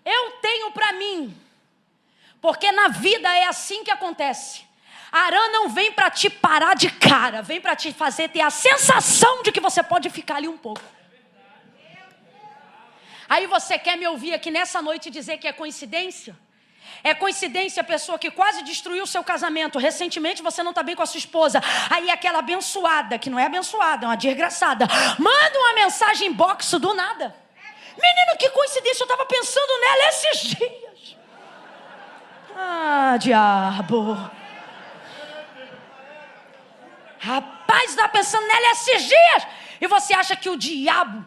Eu tenho para mim. Porque na vida é assim que acontece. Arã não vem para te parar de cara, vem para te fazer ter a sensação de que você pode ficar ali um pouco. Aí você quer me ouvir aqui nessa noite dizer que é coincidência? É coincidência a pessoa que quase destruiu o seu casamento. Recentemente você não está bem com a sua esposa. Aí aquela abençoada, que não é abençoada, é uma desgraçada, manda uma mensagem inbox do nada. Menino, que coincidência, eu estava pensando nela esses dias. Ah, diabo. Rapaz, estava pensando nela esses dias. E você acha que o diabo,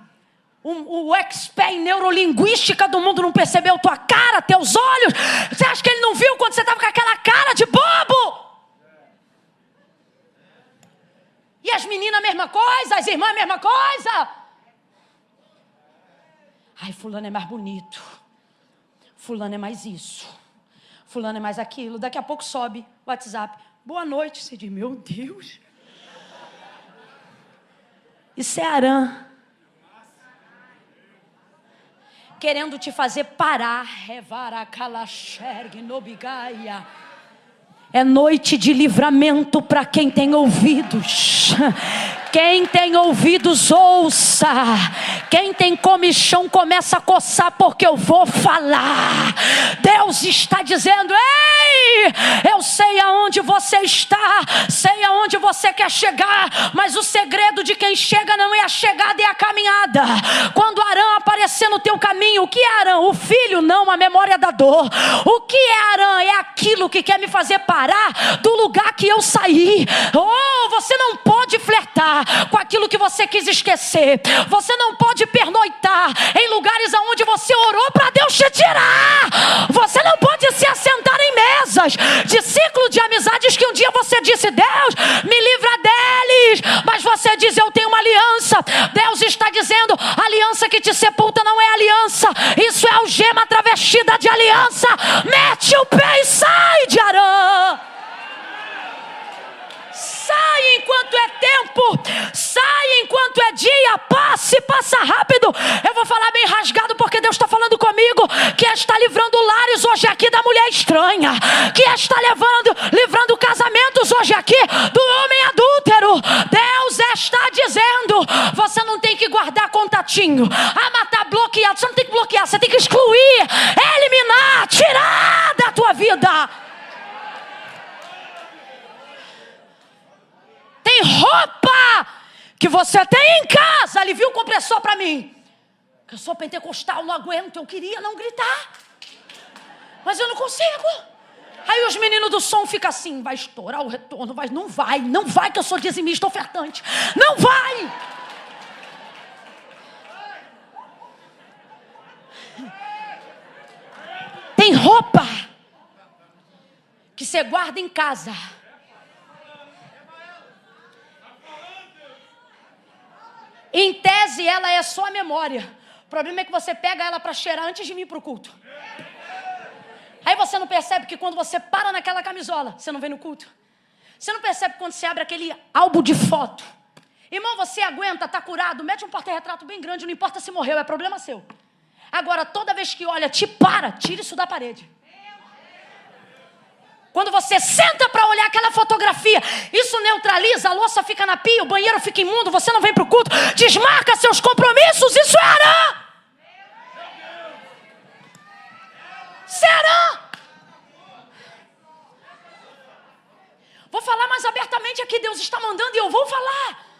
o expert em neurolinguística do mundo não percebeu tua cara, teus olhos? Você acha que ele não viu quando você estava com aquela cara de bobo? E as meninas a mesma coisa, as irmãs a mesma coisa. Ai, fulano é mais bonito. Fulano é mais isso. Fulano é mais aquilo. Daqui a pouco sobe o WhatsApp. Boa noite. Você diz, meu Deus. Isso é Arã. Querendo te fazer parar. É noite de livramento para quem tem ouvidos. Quem tem ouvidos, ouça. Quem tem comichão, começa a coçar, porque eu vou falar. Deus está dizendo, ei, eu sei aonde você está, sei aonde você quer chegar, mas o segredo de quem chega não é a chegada, é a caminhada. Quando Arã aparecer no teu caminho, o que é Arã? O filho, não, a memória da dor. O que é Arã? É aquilo que quer me fazer parar do lugar que eu saí. Oh, você não pode flertar com aquilo que você quis esquecer. Você não pode pernoitar em lugares onde você orou para Deus te tirar. Você não pode se assentar em mesas de ciclo de amizades que um dia você disse, Deus, me livra deles. Mas você diz, eu tenho uma aliança. Deus está dizendo, a aliança que te sepulta não é aliança. Isso é algema travestida de aliança. Mete o pé e sai de Arã. Sai enquanto é tempo, sai enquanto é dia, passa rápido. Eu vou falar bem rasgado porque Deus está falando comigo, que está livrando lares hoje aqui da mulher estranha, que está livrando casamentos hoje aqui do homem adúltero. Deus está dizendo, você não tem que guardar contatinho, mas está bloqueado, você não tem que bloquear, você tem que excluir, eliminar, tirar da tua vida roupa que você tem em casa. Alivia o compressor para mim. Eu sou pentecostal, não aguento. Eu queria não gritar, mas eu não consigo. Aí os meninos do som ficam assim, vai estourar o retorno, não vai, que eu sou dizimista ofertante. Não vai. Tem roupa que você guarda em casa. Em tese, ela é só a memória. O problema é que você pega ela para cheirar antes de vir para o culto. Aí você não percebe que quando você para naquela camisola, você não vem no culto. Você não percebe quando você abre aquele álbum de foto. Irmão, você aguenta, está curado, mete um porta-retrato bem grande, não importa se morreu, é problema seu. Agora, toda vez que olha, tira isso da parede. Quando você senta para olhar aquela fotografia, isso neutraliza, a louça fica na pia, o banheiro fica imundo, você não vem para o culto, desmarca seus compromissos, isso é Arã. Isso é Arã. Vou falar mais abertamente aqui, Deus está mandando e eu vou falar.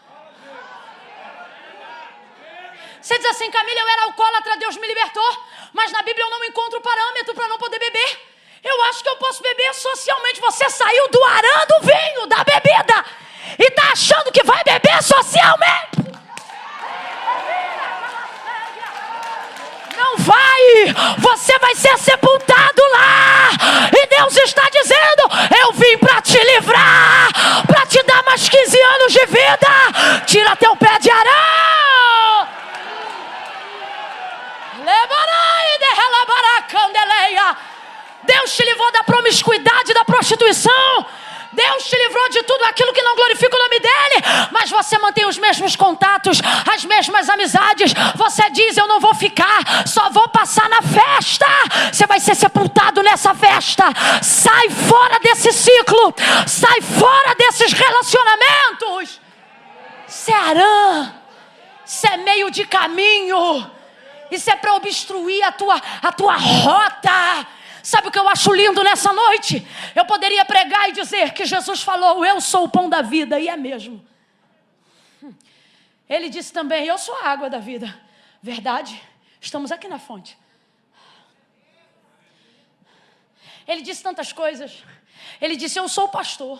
Você diz assim, Camila, eu era alcoólatra, Deus me libertou, mas na Bíblia eu não encontro parâmetro para não poder beber. Eu acho que eu posso beber socialmente. Você saiu do Arã do vinho, da bebida, e está achando que vai beber socialmente. Não vai. Você vai ser sepultado lá. E Deus está dizendo, eu vim para te livrar, para te dar mais 15 anos de vida. Tira teu pé de Arã. Deus te livrou da promiscuidade, da prostituição. Deus te livrou de tudo aquilo que não glorifica o nome dele. Mas você mantém os mesmos contatos, as mesmas amizades. Você diz, eu não vou ficar, só vou passar na festa. Você vai ser sepultado nessa festa. Sai fora desse ciclo. Sai fora desses relacionamentos. Isso é Arã. Isso é meio de caminho. Isso é para obstruir a tua rota. Sabe o que eu acho lindo nessa noite? Eu poderia pregar e dizer que Jesus falou, eu sou o pão da vida, e é mesmo. Ele disse também, eu sou a água da vida. Verdade? Estamos aqui na fonte. Ele disse tantas coisas. Ele disse, eu sou o pastor.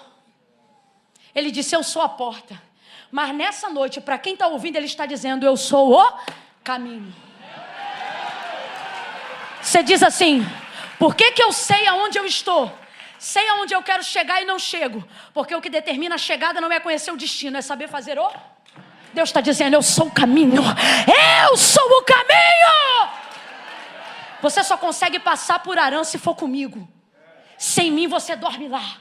Ele disse, eu sou a porta. Mas nessa noite, para quem está ouvindo, ele está dizendo, eu sou o caminho. Você diz assim, por que eu sei aonde eu estou? Sei aonde eu quero chegar e não chego. Porque o que determina a chegada não é conhecer o destino, é saber fazer o... Deus está dizendo, eu sou o caminho. Eu sou o caminho. Você só consegue passar por Arã se for comigo. Sem mim você dorme lá.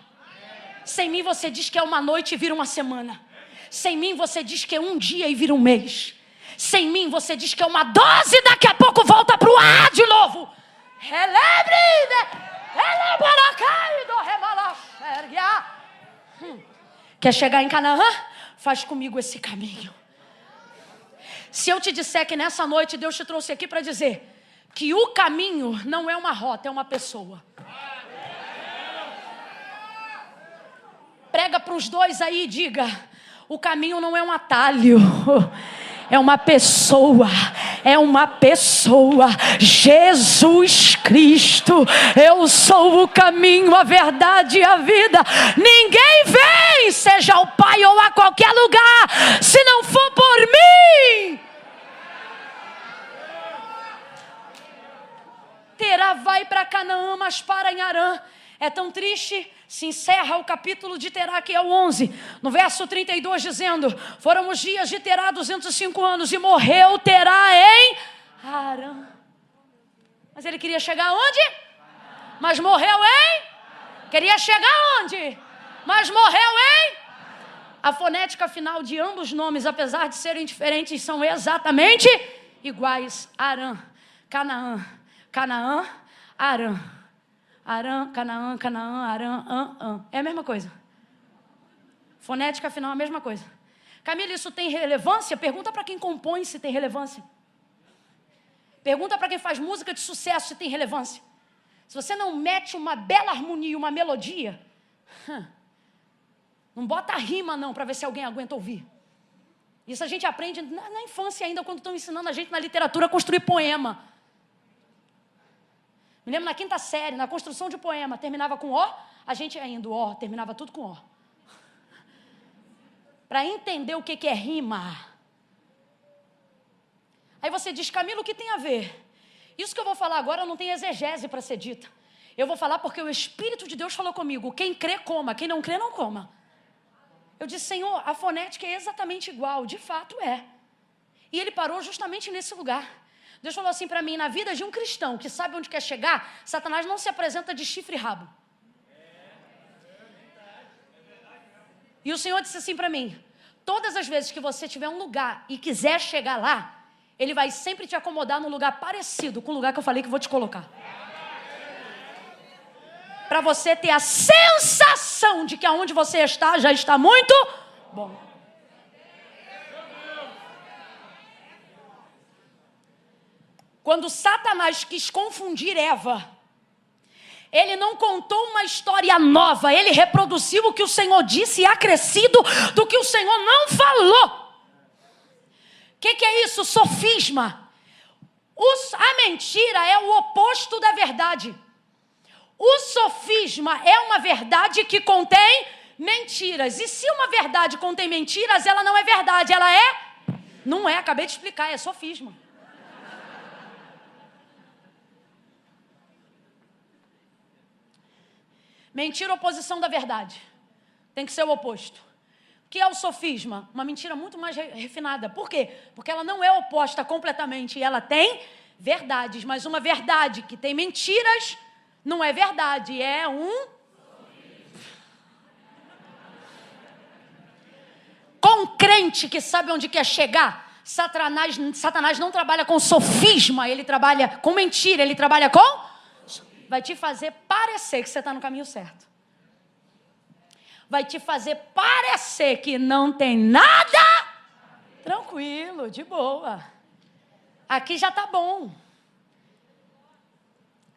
Sem mim você diz que é uma noite e vira uma semana. Sem mim você diz que é um dia e vira um mês. Sem mim você diz que é uma dose e daqui a pouco volta para o ar de novo. Quer chegar em Canaã? Faz comigo esse caminho. Se eu te disser que nessa noite Deus te trouxe aqui para dizer que o caminho não é uma rota, é uma pessoa. Prega para os dois aí e diga, o caminho não é um atalho. É uma pessoa, Jesus Cristo. Eu sou o caminho, a verdade e a vida. Ninguém vem, seja ao Pai ou a qualquer lugar, se não for por mim. Terá vai para Canaã, mas para em Arã. É tão triste, se encerra o capítulo de Terá, que é o 11, no verso 32, dizendo, foram os dias de Terá 205 anos, e morreu Terá em Arã. Mas ele queria chegar onde? Mas morreu em? Queria chegar onde? Mas morreu em? A fonética final de ambos os nomes, apesar de serem diferentes, são exatamente iguais. Arã, Canaã, Canaã, Arã. Arã, Canaã, Canaã, Arã, É a mesma coisa. Fonética final é a mesma coisa. Camila, isso tem relevância? Pergunta para quem compõe se tem relevância. Pergunta para quem faz música de sucesso se tem relevância. Se você não mete uma bela harmonia, uma melodia, Não bota rima não, para ver se alguém aguenta ouvir. Isso a gente aprende na infância ainda, quando estão ensinando a gente na literatura a construir poema. Me lembro na 5ª série, na construção de poema, terminava com O, a gente ainda, O, terminava tudo com O. Para entender o que é rima. Aí você diz, Camila, o que tem a ver? Isso que eu vou falar agora não tem exegese para ser dita. Eu vou falar porque o Espírito de Deus falou comigo. Quem crê, coma. Quem não crê, não coma. Eu disse, Senhor, a fonética é exatamente igual. De fato é. E ele parou justamente nesse lugar. Deus falou assim para mim, na vida de um cristão que sabe onde quer chegar, Satanás não se apresenta de chifre e rabo. E o Senhor disse assim para mim, todas as vezes que você tiver um lugar e quiser chegar lá, ele vai sempre te acomodar num lugar parecido com o lugar que eu falei que eu vou te colocar. Para você ter a sensação de que aonde você está, já está muito bom. Quando Satanás quis confundir Eva, ele não contou uma história nova, ele reproduziu o que o Senhor disse e acrescido do que o Senhor não falou. O que é isso? Sofisma. A mentira é o oposto da verdade. O sofisma é uma verdade que contém mentiras. E se uma verdade contém mentiras, ela não é verdade, ela é? Não é, acabei de explicar, é sofisma. Mentira, oposição da verdade. Tem que ser o oposto. O que é o sofisma? Uma mentira muito mais refinada. Por quê? Porque ela não é oposta completamente. Ela tem verdades. Mas uma verdade que tem mentiras não é verdade. É um... Com crente que sabe onde quer chegar, Satanás não trabalha com sofisma. Ele trabalha com mentira. Ele trabalha com... Vai te fazer parecer que você está no caminho certo. Vai te fazer parecer que não tem nada. Tranquilo, de boa. Aqui já está bom.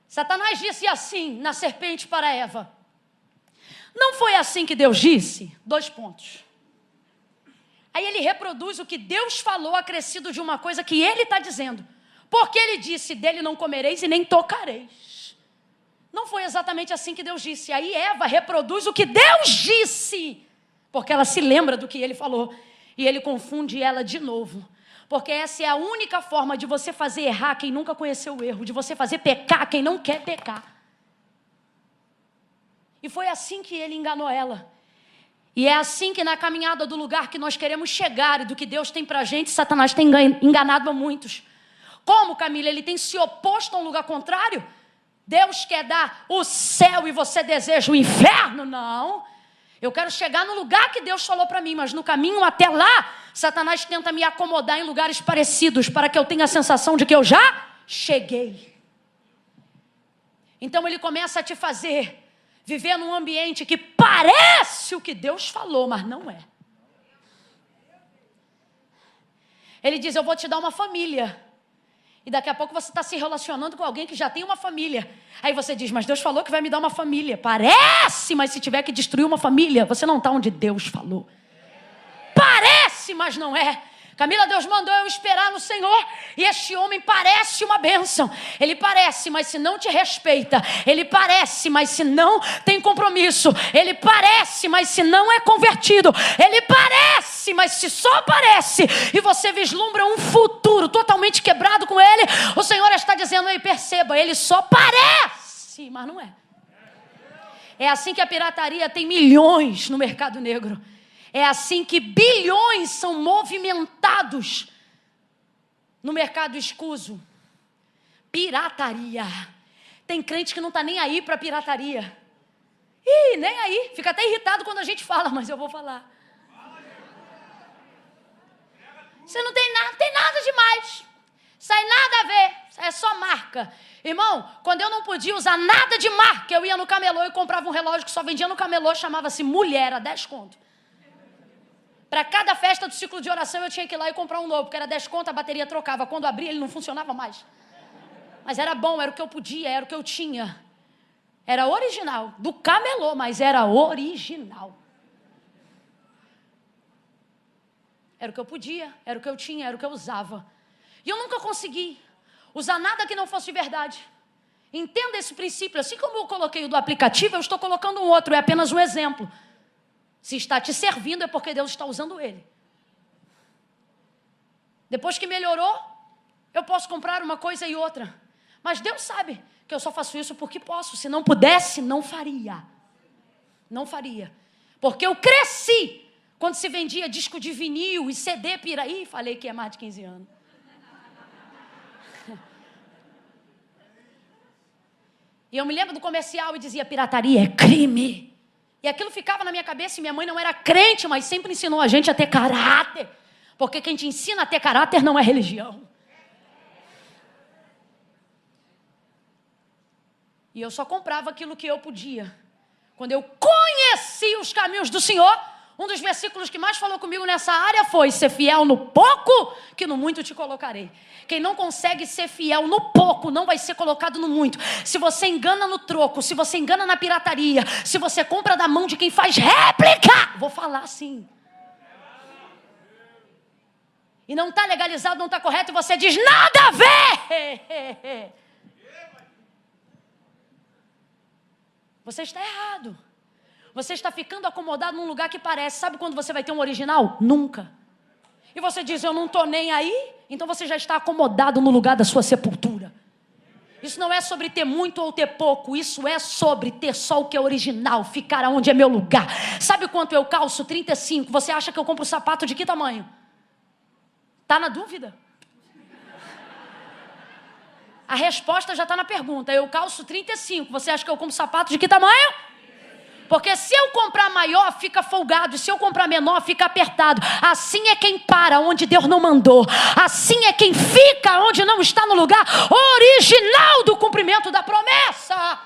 Satanás disse assim na serpente para Eva. Não foi assim que Deus disse? 2 pontos. Aí ele reproduz o que Deus falou acrescido de uma coisa que ele está dizendo. Porque ele disse, dele não comereis e nem tocareis. Não foi exatamente assim que Deus disse. Aí Eva reproduz o que Deus disse. Porque ela se lembra do que ele falou. E ele confunde ela de novo. Porque essa é a única forma de você fazer errar quem nunca conheceu o erro. De você fazer pecar quem não quer pecar. E foi assim que ele enganou ela. E é assim que na caminhada do lugar que nós queremos chegar e do que Deus tem pra gente, Satanás tem enganado a muitos. Como, Camila? Ele tem se oposto a um lugar contrário? Deus quer dar o céu e você deseja o inferno? Não. Eu quero chegar no lugar que Deus falou para mim, mas no caminho até lá, Satanás tenta me acomodar em lugares parecidos para que eu tenha a sensação de que eu já cheguei. Então ele começa a te fazer viver num ambiente que parece o que Deus falou, mas não é. Ele diz, eu vou te dar uma família. E daqui a pouco você está se relacionando com alguém que já tem uma família. Aí você diz, mas Deus falou que vai me dar uma família. Parece, mas se tiver que destruir uma família, você não está onde Deus falou. Parece, mas não é. Camila, Deus mandou eu esperar no Senhor. E este homem parece uma bênção. Ele parece, mas se não te respeita. Ele parece, mas se não tem compromisso. Ele parece, mas se não é convertido. Ele parece, mas se só parece. E você vislumbra um futuro totalmente quebrado com ele. O Senhor está dizendo, ei, perceba, ele só parece, mas não é. É assim que a pirataria tem milhões no mercado negro. É assim que bilhões são movimentados no mercado escuso. Pirataria. Tem crente que não está nem aí para pirataria. Ih, nem aí. Fica até irritado quando a gente fala, mas eu vou falar. Você não tem nada demais. Isso aí nada a ver. É só marca. Irmão, quando eu não podia usar nada de marca, eu ia no camelô e comprava um relógio que só vendia no camelô, chamava-se Mulher, a 10 conto. Para cada festa do ciclo de oração eu tinha que ir lá e comprar um novo, porque era 10 conto, a bateria trocava. Quando abria ele não funcionava mais. Mas era bom, era o que eu podia, era o que eu tinha. Era original, do camelô, mas era original. Era o que eu podia, era o que eu tinha, era o que eu usava. E eu nunca consegui usar nada que não fosse de verdade. Entenda esse princípio. Assim como eu coloquei o do aplicativo, eu estou colocando um outro. É apenas um exemplo. Se está te servindo, é porque Deus está usando ele. Depois que melhorou, eu posso comprar uma coisa e outra. Mas Deus sabe que eu só faço isso porque posso. Se não pudesse, não faria. Não faria. Porque eu cresci quando se vendia disco de vinil e CD piraí. Falei que é mais de 15 anos. E eu me lembro do comercial e dizia: pirataria é crime. E aquilo ficava na minha cabeça, e minha mãe não era crente, mas sempre ensinou a gente a ter caráter. Porque quem te ensina a ter caráter não é religião. E eu só comprava aquilo que eu podia. Quando eu conheci os caminhos do Senhor, um dos versículos que mais falou comigo nessa área foi: ser fiel no pouco, que no muito te colocarei. Quem não consegue ser fiel no pouco, não vai ser colocado no muito. Se você engana no troco, se você engana na pirataria, se você compra da mão de quem faz réplica, vou falar assim, e não está legalizado, não está correto, e você diz: nada a ver, você está errado. Você está ficando acomodado num lugar que parece. Sabe quando você vai ter um original? Nunca. E você diz: eu não estou nem aí. Então você já está acomodado no lugar da sua sepultura. Isso não é sobre ter muito ou ter pouco. Isso é sobre ter só o que é original. Ficar onde é meu lugar. Sabe quanto eu calço? 35. Você acha que eu compro sapato de que tamanho? Está na dúvida? A resposta já está na pergunta. Eu calço 35. Você acha que eu compro sapato de que tamanho? Porque se eu comprar maior, fica folgado. E se eu comprar menor, fica apertado. Assim é quem para onde Deus não mandou. Assim é quem fica onde não está no lugar original do cumprimento da promessa.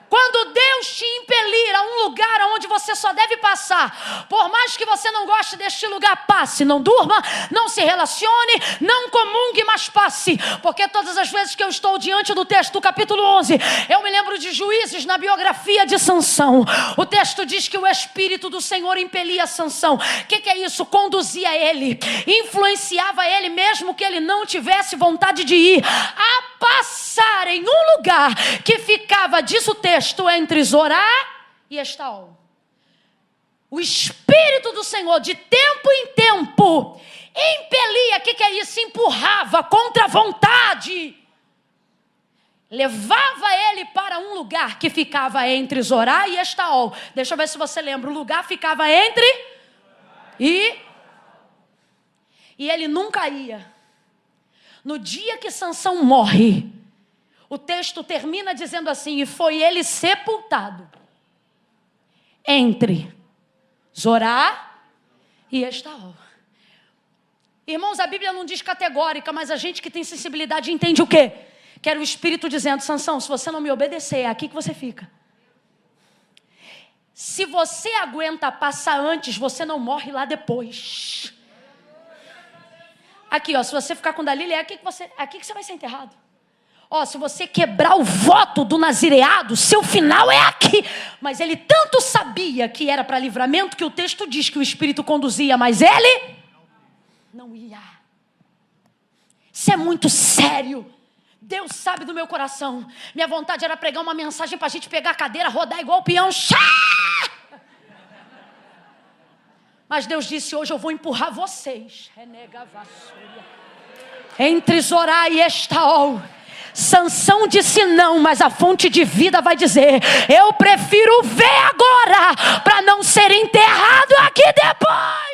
Quando Deus te impelir a um lugar onde você só deve passar, por mais que você não goste deste lugar, passe. Não durma, não se relacione, não comungue, mas passe. Porque todas as vezes que eu estou diante do texto do capítulo 11, eu me lembro de Juízes na biografia de Sansão. O texto diz que o Espírito do Senhor impelia Sansão. O que é isso? Conduzia ele, influenciava ele, mesmo que ele não tivesse vontade de ir, a passar em um lugar que ficava, diz o texto, entre Zorá e Estaol. O Espírito do Senhor, de tempo em tempo, impelia. O que é isso? Empurrava contra a vontade. Levava ele para um lugar que ficava entre Zorá e Estaol. Deixa eu ver se você lembra. O lugar ficava entre e ele nunca ia. No dia que Sansão morre, o texto termina dizendo assim: e foi ele sepultado entre Zorá e Estaol. Irmãos, a Bíblia não diz categórica, mas a gente que tem sensibilidade entende o quê? Que era o Espírito dizendo: Sansão, se você não me obedecer, é aqui que você fica. Se você aguenta passar antes, você não morre lá depois. Aqui, ó, se você ficar com Dalila, é aqui que você vai ser enterrado. Ó, se você quebrar o voto do nazireado, seu final é aqui. Mas ele tanto sabia que era para livramento, que o texto diz que o Espírito conduzia, mas ele não ia. Isso é muito sério. Deus sabe do meu coração. Minha vontade era pregar uma mensagem para a gente pegar a cadeira, rodar igual o peão. Mas Deus disse: hoje eu vou empurrar vocês. Entre Zorá e Estaol. Sansão disse não, mas a fonte de vida vai dizer: eu prefiro ver agora, para não ser enterrado aqui depois.